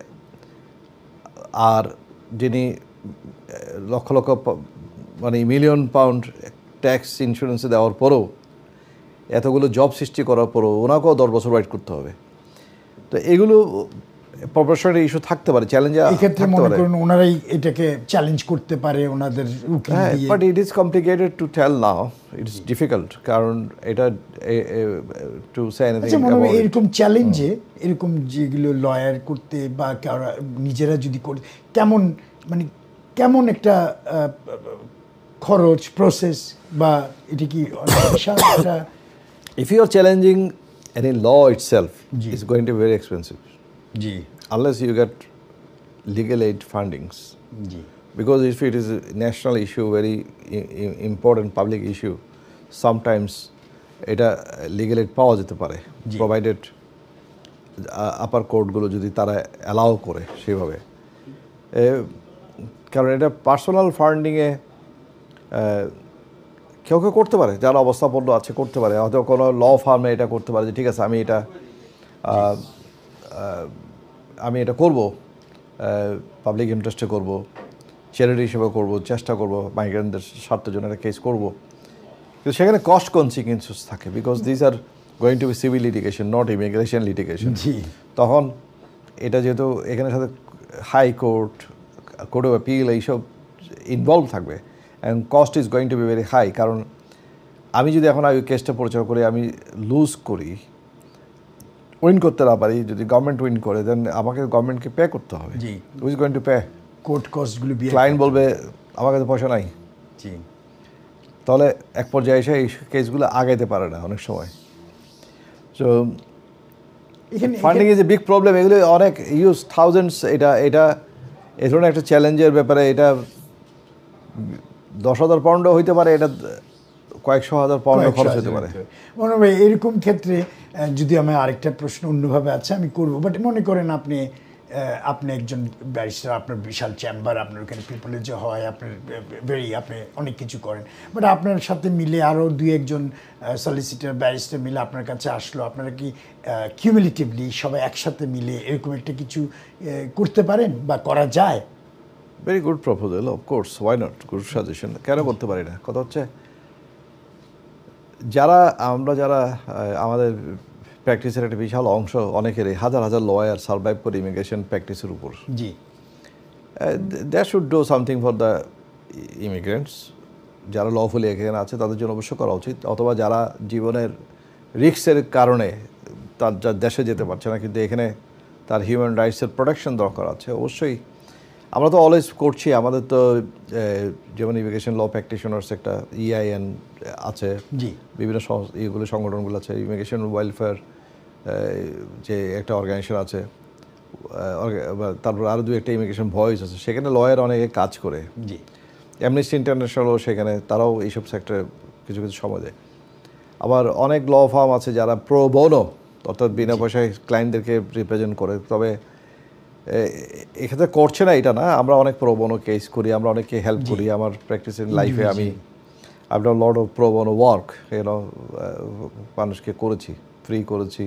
আর যিনি লক্ষ লক্ষ মানে মিলিয়ন পাউন্ড ট্যাক্স ইন্স্যুরেন্সে দেওয়ার পরেও, এতগুলো জব সৃষ্টি করার পরেও ওনাকেও 10 বছর ওয়েট করতে হবে। তো এগুলো প্রফেশনাল ইস্যু থাকতে পারে, চ্যালেঞ্জ এক্ষেত্রে মনে করুন ওনারাই এটাকে চ্যালেঞ্জ করতে পারে ওনাদের উকিল দিয়ে। But it is complicated to tell now, it's difficult, কারণ এটা টু সে এনিথিং অ্যাবাউট এরকম চ্যালেঞ্জে, এরকম যেগুলো লয়ার করতে বা নিজেরা যদি করে, কেমন একটা খরচ প্রসেস, বা এটা কি একটা if you are challenging any law itself, it's going to be very expensive. G, Unless you get legal aid fundings. G, Because if it is a national issue, very important public issue, sometimes এটা legal aid পাওয়া যেতে পারে, provided আপার কোর্টগুলো যদি তারা allow করে সেভাবে। কারণ এটা পার্সোনাল ফান্ডিংয়ে কেউ কেউ করতে পারে, যারা অবস্থাপন্ন আছে করতে পারে, হয়তো কোনো ল ফার্মে এটা করতে পারে যে ঠিক আছে আমি এটা করব, পাবলিক ইন্টারেস্টে করব, চ্যারিটি হিসেবে করব, চেষ্টা করব, মাইগ্রেন্টদের স্বার্থের জন্য একটা কেস করব। কিন্তু সেখানে কস্ট কনসিকুয়েন্সেস থাকে, because this are going to be civil litigation, not immigration litigation. তখন এটা যেহেতু এখানে সাথে হাইকোর্ট, কোর্ট অফ অ্যাপিল এইসব ইনভলভ থাকবে, and cost is going to be very high. কারণ আমি যদি এখন ওই কেসটা পরিচালনা করি, আমি লুজ করি, উইন করতে না পারি, যদি গভর্নমেন্ট উইন করে, দেন আমাকে গভর্নমেন্টকে পে করতে হবে। Who is going to pay? Court কস্টগুলো ক্লায়েন্ট বলবে আমার কাছে পয়সা নাই। জি, তাহলে এক পর্যায়ে এসে এই কেসগুলো আগাইতে পারে না অনেক সময়। So funding is a big problem. এগুলো অনেক ইউজ থাউজেন্ডস, এটা এই ধরনের একটা চ্যালেঞ্জের ব্যাপারে এটা 10,000 পাউন্ডও হইতে পারে, এটা কয়েকশো হাজার পাউন্ড খরচ হতে পারে। মনে হয় এরকম ক্ষেত্রে যদি আমার আরেকটা প্রশ্ন অন্যভাবে আছে আমি করবো, বাট মনে করেন আপনি একজন ব্যারিস্টার, আপনার বিশাল চেম্বার, আপনার ওখানে প্রিভিলেজ হয়, আপনি অনেক কিছু করেন, বাট আপনার সাথে মিলে আরও 2-1 সলিসিটার ব্যারিস্টার মিলে আপনার কাছে আসলো, আপনারা কি কিউমুলেটিভলি সবাই একসাথে মিলে এরকম একটা কিছু করতে পারেন বা করা যায়? Very good proposal, of course, why not, good suggestion, কেন করতে পারি না। কথা হচ্ছে যারা আমাদের প্র্যাকটিসের একটা বিশাল অংশ, অনেকেরই হাজার হাজার লয়ার সার্ভাইভ করে ইমিগ্রেশন প্র্যাকটিসের উপর। জি, that should do something for the immigrants. যারা লফুলি এখানে আছে তাদের জন্য অবশ্য করা উচিত, অথবা যারা জীবনের রিস্কের কারণে তার দেশে যেতে পারছে না, কিন্তু এখানে তার হিউম্যান রাইটসের প্রোটেকশন দরকার আছে, অবশ্যই আমরা তো অলওয়েজ করছি। আমাদের তো যেমন ইমিগ্রেশন ল প্র্যাকটিশনার্স একটা EIN আছে, জি, বিভিন্ন এইগুলো সংগঠনগুলো আছে, ইমিগ্রেশন ওয়েলফেয়ার যে একটা অর্গানাইজেশন আছে, তারপর আরও দু একটা ইমিগ্রেশন ভয়েস আছে, সেখানে লয়ার অনেকে কাজ করে। জি, অ্যামনেস্টি ইন্টারন্যাশনালও সেখানে, তারাও এইসব সেক্টরে কিছু কিছু সময় দেয়। আবার অনেক ল ফার্ম আছে যারা প্রো বোনো, অর্থাৎ বিনা পয়সায় ক্লায়েন্টদেরকে রিপ্রেজেন্ট করে। তবে এক্ষেত্রে করছে না এটা না, আমরা অনেক প্রো বোনো কেস করি, আমরা অনেককে হেল্প করি। আমার প্র্যাকটিস ইন লাইফে আমি ডান লট অফ প্রো বোনো ওয়ার্ক, মানুষকে করেছি, ফ্রি করেছি।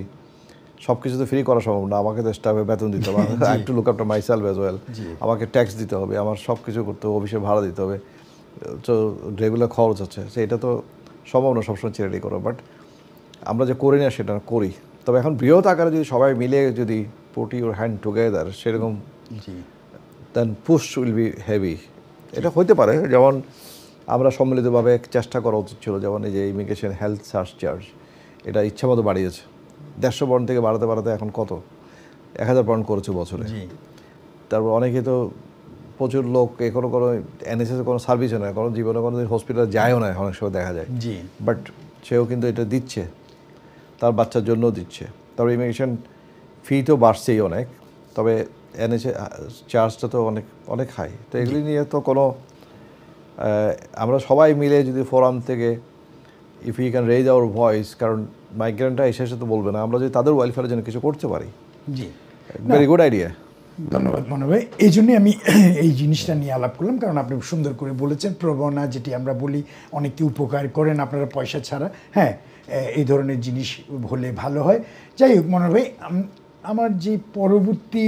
সব কিছু তো ফ্রি করা সম্ভব না, আমাকে তো স্টাফে বেতন দিতে হবে, I have to look after my self as well, আমাকে ট্যাক্স দিতে হবে, আমার সব কিছু করতে হবে, অফিসে ভাড়া দিতে হবে, তো রেগুলার খরচ আছে। এটা তো সম্ভব না সবসময় চ্যারিটি করা, বাট আমরা যে করি না সেটা করি। তবে এখন বৃহৎ আকারে যদি সবাই মিলে যদি পুট ইউর হ্যান্ড টুগেদার, সেরকম দেন পুশ উইল বি হেভি। এটা হইতে পারে, যেমন আমরা সম্মিলিতভাবে চেষ্টা করা উচিত ছিল, যেমন এই যে ইমিগ্রেশন হেলথ সার্চ চার্জ, এটা ইচ্ছামতো বাড়িয়েছে, 150 পাউন্ড থেকে বাড়াতে বাড়াতে এখন কত 1000 পাউন্ড করেছে বছরে। তারপর অনেকে তো প্রচুর লোক কোনো NHS কোনো সার্ভিসও নেয়, কোনো জীবনে কোনো দিন হসপিটালে যায়ও না, অনেক সময় দেখা যায়, বাট সেও কিন্তু এটা দিচ্ছে, তার বাচ্চার জন্যও দিচ্ছে। তারপর ইমিগ্রেশন ফি তো বাড়ছেই অনেক, তবে NHS চার্জটা তো অনেক অনেক হাই। তো এগুলি নিয়ে তো কোনো আমরা সবাই মিলে যদি ফোরাম থেকে if you can raise our voice, কারণ মাইগ্রেন্টরা এসে তো বলবে না, আমরা যদি তাদের ওয়েলফেয়ারের জন্য কিছু করতে পারি, জি, ভেরি গুড আইডিয়া। ধন্যবাদ মনে ভাই, এই জন্যই আমি এই জিনিসটা নিয়ে আলাপ করলাম, কারণ আপনি সুন্দর করে বলেছেন প্রবণা, যেটি আমরা বলি অনেককে উপকার করেন আপনারা পয়সা ছাড়া। হ্যাঁ, এই ধরনের জিনিস হলে ভালো হয়। যাই হোক মনে ভাই, আমার যে পরবর্তী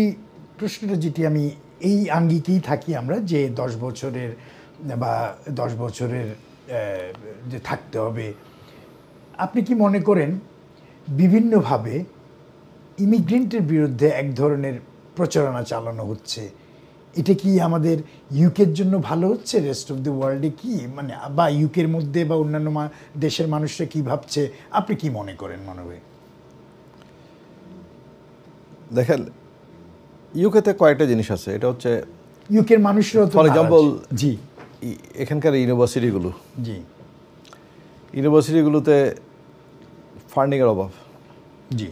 প্রশ্নটা, যেটি আমি এই আঙ্গিকেই থাকি আমরা, যে 10 বছরের বা 10 বছরের যে থাকতে হবে, আপনি কি মনে করেন বিভিন্নভাবে ইমিগ্রেন্টের বিরুদ্ধে এক ধরনের প্রচারণা চালানো হচ্ছে, এটা কি আমাদের ইউকের জন্য ভালো হচ্ছে? রেস্ট অফ দ্য ওয়ার্ল্ডে কি মানে, বা ইউকের মধ্যে বা অন্যান্য দেশের মানুষরা কি ভাবছে, আপনি কি মনে করেন মনে হয়? দেখেন, ইউকেতে কয়েকটা জিনিস আছে। এটা হচ্ছে ইউকের মানুষরাও তো, ফর এক্সাম্পল, জি, এখানকার ইউনিভার্সিটিগুলো, জি, ইউনিভার্সিটিগুলোতে ফান্ডিংয়ের অভাব। জি,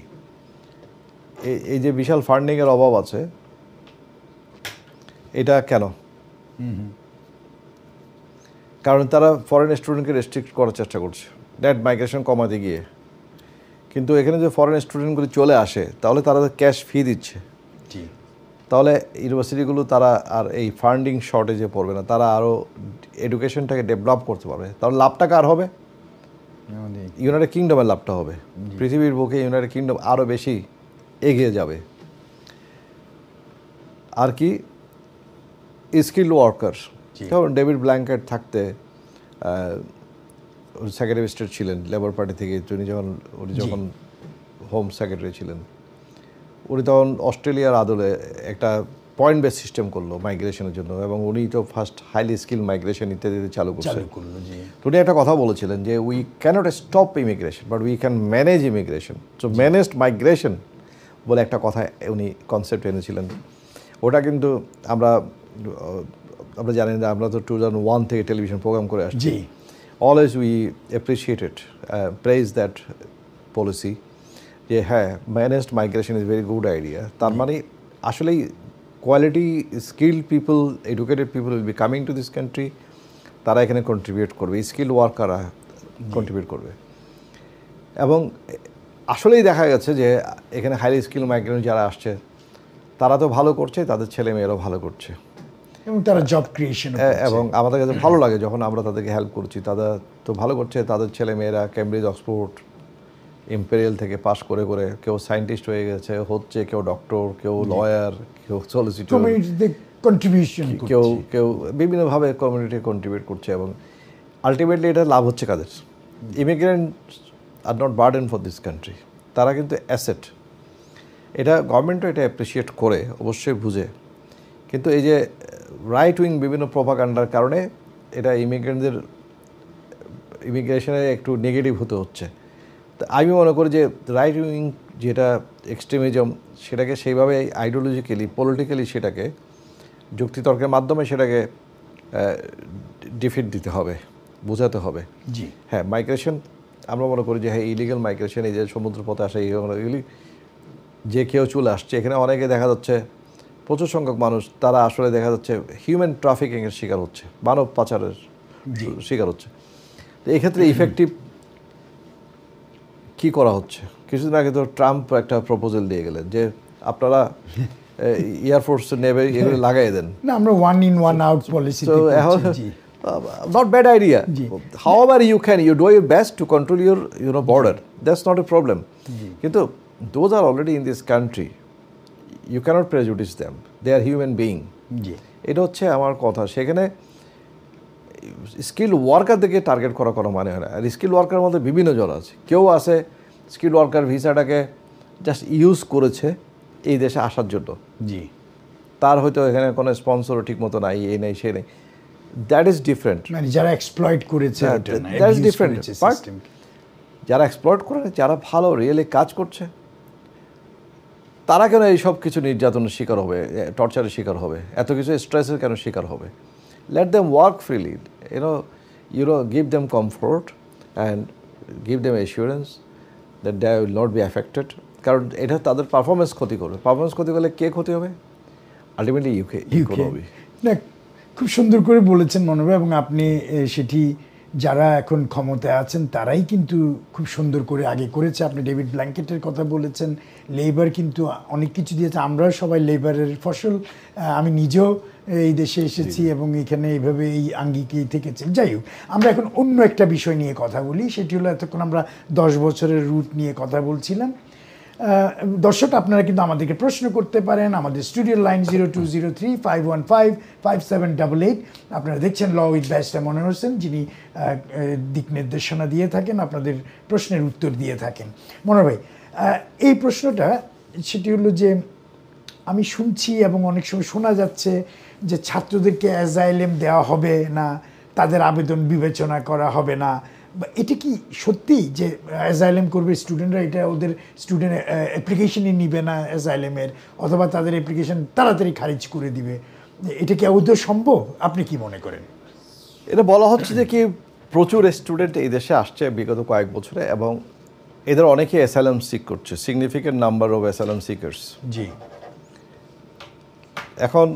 এই যে বিশাল ফান্ডিংয়ের অভাব আছে, এটা কেন? কারণ তারা ফরেন স্টুডেন্টকে রেস্ট্রিক্ট করার চেষ্টা করছে, নেট মাইগ্রেশন কমাতে গিয়ে। কিন্তু এখানে যে ফরেন স্টুডেন্টগুলি চলে আসে, তাহলে তারা ক্যাশ ফি দিচ্ছে, জি, তাহলে ইউনিভার্সিটিগুলো তারা আর এই ফান্ডিং শর্টেজে পড়বে না, তারা আরও এডুকেশনটাকে ডেভেলপ করতে পারবে। তাহলে লাভটা কার হবে? ইউনাইটেড কিংডমের লাভটা হবে। পৃথিবীর বুকে ইউনাইটেড কিংডম আরও বেশি এগিয়ে যাবে। আর কি, স্কিল ওয়ার্কার, যেমন ডেভিড ব্ল্যাঙ্কেট থাকতে সেক্রেটারি অফ স্টেট ছিলেন লেবার পার্টি থেকে, উনি যখন হোম সেক্রেটারি ছিলেন, উনি তখন অস্ট্রেলিয়ার আদলে একটা পয়েন্ট বেস সিস্টেম করলো মাইগ্রেশনের জন্য, এবং উনি তো ফার্স্ট হাইলি স্কিল মাইগ্রেশন ইত্যাদি চালু করলো। উনি একটা কথা বলেছিলেন যে we cannot stop immigration but we can manage immigration, so managed migration বলে একটা কথা উনি কনসেপ্ট এনেছিলেন। ওটা কিন্তু আমরা জানি যে আমরা তো 2001 থেকে টেলিভিশন প্রোগ্রাম করে আসছি। Always we appreciated, praise that policy, যে হ্যাঁ, managed migration is very good idea. তার মানে আসলেই quality skilled people, educated people will be coming to this country, তারা এখানে কন্ট্রিবিউট করবে, স্কিল ওয়ার্কাররা কন্ট্রিবিউট করবে। এবং আসলেই দেখা গেছে যে এখানে হাইলি স্কিল মাইগ্রেন্ট যারা আসছে, তারা তো ভালো করছে, তাদের ছেলে মেয়েরাও ভালো করছে, এবং তারা জব ক্রিয়েশন, এবং আমাদের কাছে ভালো লাগে যখন আমরা তাদেরকে হেল্প করছি। তারা তো ভালো করছে, তাদের ছেলে মেয়েরা ক্যামব্রিজ, অক্সফোর্ড, ইম্পেরিয়াল থেকে পাশ করে কেউ সায়েন্টিস্ট হয়ে গেছে, হচ্ছে, কেউ ডক্টর, কেউ লয়ার, কেউ সলিসিটর, কন্ট্রিবিউশন কেউ কেউ বিভিন্নভাবে কমিউনিটি কন্ট্রিবিউট করছে এবং আলটিমেটলি এটা লাভ হচ্ছে কাদের? Immigrant are not burden for this country, তারা কিন্তু অ্যাসেট। এটা গভর্নমেন্টও এটা অ্যাপ্রিসিয়েট করে, অবশ্যই বুঝে, কিন্তু এই যে রাইট উইং বিভিন্ন প্রোপাগান্ডার কারণে এটা ইমিগ্রেশনে একটু নেগেটিভ হতে হচ্ছে। তা আমি মনে করি যে রাইট উইং যেটা এক্সট্রিমিজম, সেটাকে সেইভাবে আইডিওলজিক্যালি পলিটিক্যালি সেটাকে যুক্তিতর্কের মাধ্যমে সেটাকে ডিফিট দিতে হবে, বোঝাতে হবে। জি হ্যাঁ, মাইগ্রেশন আমরা মনে করি যে হ্যাঁ ইলিগাল মাইগ্রেশন, এই যে সমুদ্রপথে আসা এগুলি যে কেউ চলে আসছে, এখানে অনেকে দেখা যাচ্ছে প্রচুর সংখ্যক মানুষ তারা আসলে দেখা যাচ্ছে হিউম্যান ট্রাফিকিংয়ের শিকার হচ্ছে, মানব পাচারের শিকার হচ্ছে। তো এই ক্ষেত্রে ইফেক্টিভ কী করা হচ্ছে? কিছুদিন আগে তো ট্রাম্প একটা প্রপোজাল দিয়ে গেলেন যে আপনারা এয়ারফোর্স নেভি এগুলো লাগাই দেন। না, আমরা one in one out policy. Not bad idea. However you do your best to control your border. That's not a problem. কিন্তু those are already in this country. You cannot prejudice them. They are human being. এটা হচ্ছে আমার কথা। সেখানে skill ওয়ার্কারদেরকে target করা কোনো মানে হয় না। আর স্কিল ওয়ার্কারের মধ্যে বিভিন্ন জন আছে। কেউ আছে স্কিল ওয়ার্কার ভিসাটাকে জাস্ট ইউজ করেছে এই দেশে আসার জন্য। তার হয়তো এখানে কোনো স্পন্সরও ঠিক মতো নাই, এই নেই সে নেই। That is different. মানে যারা এক্সপ্লয়েট করেছে, দ্যাট ইজ ডিফারেন্ট। বাট যারা এক্সপ্লয়েট করে, যারা ভালো রিয়েলি কাজ করছে, তারা কেন এই সব কিছু নির্যাতনের শিকার হবে, টর্চারের শিকার হবে, এত কিছু স্ট্রেসের কেন শিকার হবে? Let them work freely, give them comfort and give them assurance that they will not be affected. কারণ এটা তাদের পারফরমেন্স ক্ষতি করবে। পারফরমেন্স ক্ষতি করলে কে ক্ষতি হবে? Ultimately economy. না, খুব সুন্দর করে বলেছেন মনোভাব, এবং আপনি সেটি যারা এখন ক্ষমতায় আছেন তারাই কিন্তু খুব সুন্দর করে আগে করেছে। আপনি ডেভিড ব্ল্যাঙ্কেটের কথা বলেছেন, লেবার কিন্তু অনেক কিছু দিয়েছে। আমরাও সবাই লেবারের ফসল। আমি নিজেও এই দেশে এসেছি এবং এখানে এইভাবে এই আঙ্গিকেই থেকেছি। যাই হোক, আমরা এখন অন্য একটা বিষয় নিয়ে কথা বলি। সেটি হলো, এতক্ষণ আমরা 10 বছরের রুট নিয়ে কথা বলছিলাম। দর্শক, আপনারা কিন্তু আমাদেরকে প্রশ্ন করতে পারেন। আমাদের স্টুডিও লাইন 0203-515-5788। আপনারা দেখছেন ল উইথ ব্যারিস্টার মনোয়ার হোসেন, যিনি দিক নির্দেশনা দিয়ে থাকেন, আপনাদের প্রশ্নের উত্তর দিয়ে থাকেন। মনোয়ার ভাই, এই প্রশ্নটা সেটি হলো যে আমি শুনছি এবং অনেক সময় শোনা যাচ্ছে যে ছাত্রদেরকে অ্যাজাইলেম দেওয়া হবে না, তাদের আবেদন বিবেচনা করা হবে না। এটা কি সত্যি যে অ্যাজাইলেম করবে স্টুডেন্টরা, এটা ওদের স্টুডেন্ট অ্যাপ্লিকেশনই নিবে না অ্যাজাইলেমের, অথবা তাদের অ্যাপ্লিকেশন তাড়াতাড়ি খারিজ করে দিবে? এটা কি আদৌ সম্ভব? আপনি কি মনে করেন? এটা বলা হচ্ছে যে কি প্রচুর স্টুডেন্ট এই দেশে আসছে বিগত কয়েক বছরে, এবং এদের অনেকে অ্যাসাইলাম সিক করছে, significant number of asylum seekers. এখন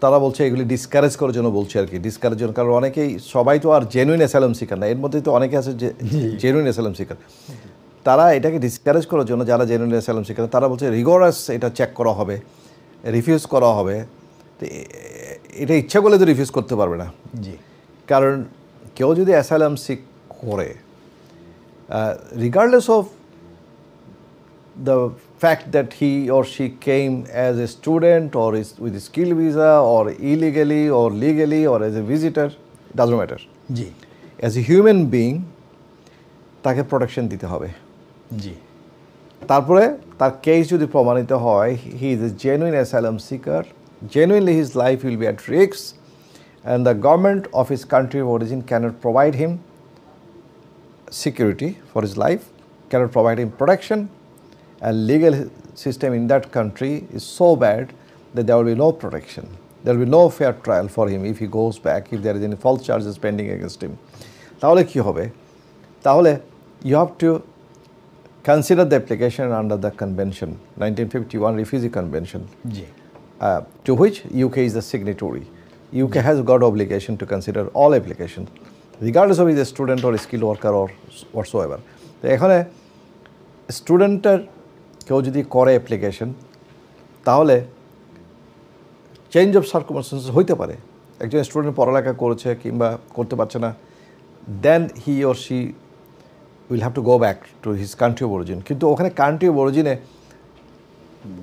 তারা বলছে এগুলি ডিসকারেজ করার জন্য বলছে আর কি, ডিসকারেজ জন্য। কারণ অনেকেই, সবাই তো আর জেনুইন অ্যাসাইলাম সিকার না, এর মধ্যে তো অনেকে আছে যে জেনুইন অ্যাসাইলাম সিকার। তারা এটাকে ডিসকারেজ করার জন্য, যারা জেনুইন অ্যাসাইলাম সিকার, তারা বলছে রিগোরাস এটা চেক করা হবে, রিফিউজ করা হবে। তো এটা ইচ্ছা করলে তো রিফিউজ করতে পারবে না। কারণ কেউ যদি অ্যাসাইলাম সিক করে, regardless of the fact that he or she came as a student or is with a skill visa or illegally or legally or as a visitor, doesn't matter. As a human being, তাকে protection দিতে হবে। তারপরে তার case যদি প্রমাণিত হয় he is a genuine asylum seeker, genuinely his life will be at risk and the government of his country of origin cannot provide him security for his life, cannot provide him protection, and legal system in that country is so bad that there will be no protection. There will be no fair trial for him if he goes back, if there is any false charges pending against him. তাহলে কি হবে? তাহলে you have to consider the application under the convention, 1951 Refugee Convention, to which UK is the signatory. UK has got obligation to consider all applications, regardless of is a student or a skilled worker or whatsoever. তো এখানে স্টুডেন্টের কেউ যদি করে application, তাহলে change of circumstances হইতে পারে। একজন স্টুডেন্ট পড়ালেখা করেছে কিংবা করতে পারছে না, then he or she will have to go back to his country of origin. কিন্তু ওখানে কান্ট্রি অফ অরিজিনে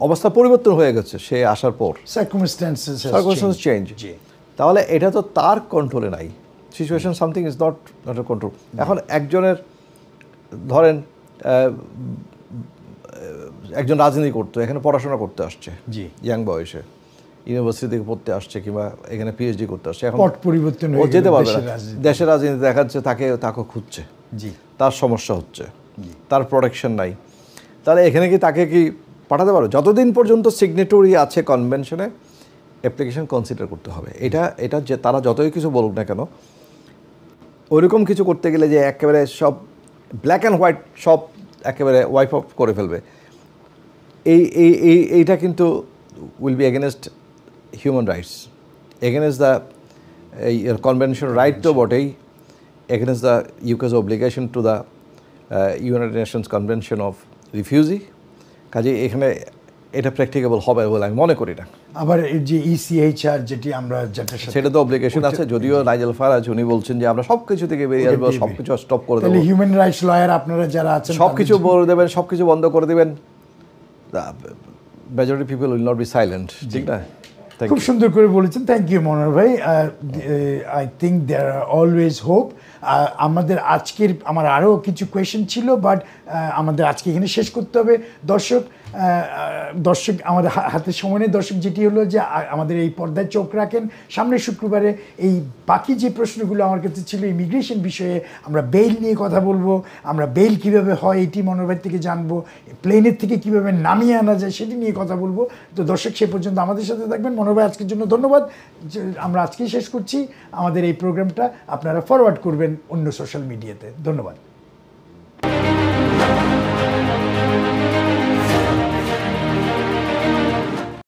অবস্থা পরিবর্তন হয়ে গেছে সে আসার পর, সার্কামস্ট্যান্সেস চেঞ্জ। তাহলে এটা তো তার কন্ট্রোলে নাই। Situation something is not a control. এখন একজনের ধরেন একজন রাজনীতি করতো, এখানে পড়াশোনা করতে আসছে ইয়াং বয়সে, ইউনিভার্সিটি থেকে পড়তে আসছে কিংবা এখানে পিএইচডি করতে আসছে, এখন পট পরিবর্তন ও যেতে পারবে না। দেশের রাজনীতি দেখা যাচ্ছে তাকে খুঁজছে, তার সমস্যা হচ্ছে, তার প্রোটেকশন নাই। তাহলে এখানে কি তাকে কি পাঠাতে পারো? যতদিন পর্যন্ত সিগনেটরি আছে কনভেনশনে অ্যাপ্লিকেশন কনসিডার করতে হবে। এটা যে তারা যতই কিছু বলুক না কেন, ওইরকম কিছু করতে গেলে যে একেবারে সব ব্ল্যাক অ্যান্ড হোয়াইট সব একেবারে ওয়াইপ আউট করে ফেলবে, এইটা কিন্তু will be against human rights, against the convention right তো বটেই, against the UK's obligation to the United Nations convention of refugee. কাজে এখানে এটা প্র্যাকটিকেবল হবে বলে আমি মনে করি না। আবার এই যে ইসিএইচআর যেটি আমরা সেটা তো অব্লিগেশন আছে, যদিও নাইজেল ফারাজ উনি বলছেন যে আমরা সব কিছু থেকে বেরিয়ে আসবো, সব কিছু স্টপ করে দেবো। হিউম্যান রাইটস লয়ার আপনারা যারা আছেন সব কিছু বলে দেবেন, সব কিছু বন্ধ করে দেবেন, majority people will not be silent, ঠিক না? খুব সুন্দর করে বলেছেন, থ্যাংক ইউ মনোহর ভাই। I think there are always hope. আমাদের আজকের আমার আরও কিছু কোয়েশ্চেন ছিল, বাট আমাদের আজকে এখানে শেষ করতে হবে। দর্শক আমাদের হাতে সময় নেই। দর্শক যেটি হলো যে আমাদের এই পর্দায় চোখ রাখেন, সামনের শুক্রবারে এই বাকি যে প্রশ্নগুলো আমার কাছে ছিল ইমিগ্রেশন বিষয়ে, আমরা বেইল নিয়ে কথা বলবো, আমরা বেইল কীভাবে হয় এটি মনোহর ভাই থেকে জানবো, প্লেনের থেকে কীভাবে নামিয়ে আনা যায় সেটি নিয়ে কথা বলবো। তো দর্শক সে পর্যন্ত আমাদের সাথে থাকবেন। মনোহর ভাই আজকের জন্য ধন্যবাদ। আমরা আজকেই শেষ করছি আমাদের এই প্রোগ্রামটা। আপনারা ফরওয়ার্ড করবেন অন্য সোশ্যাল মিডিয়াতে। ধন্যবাদ।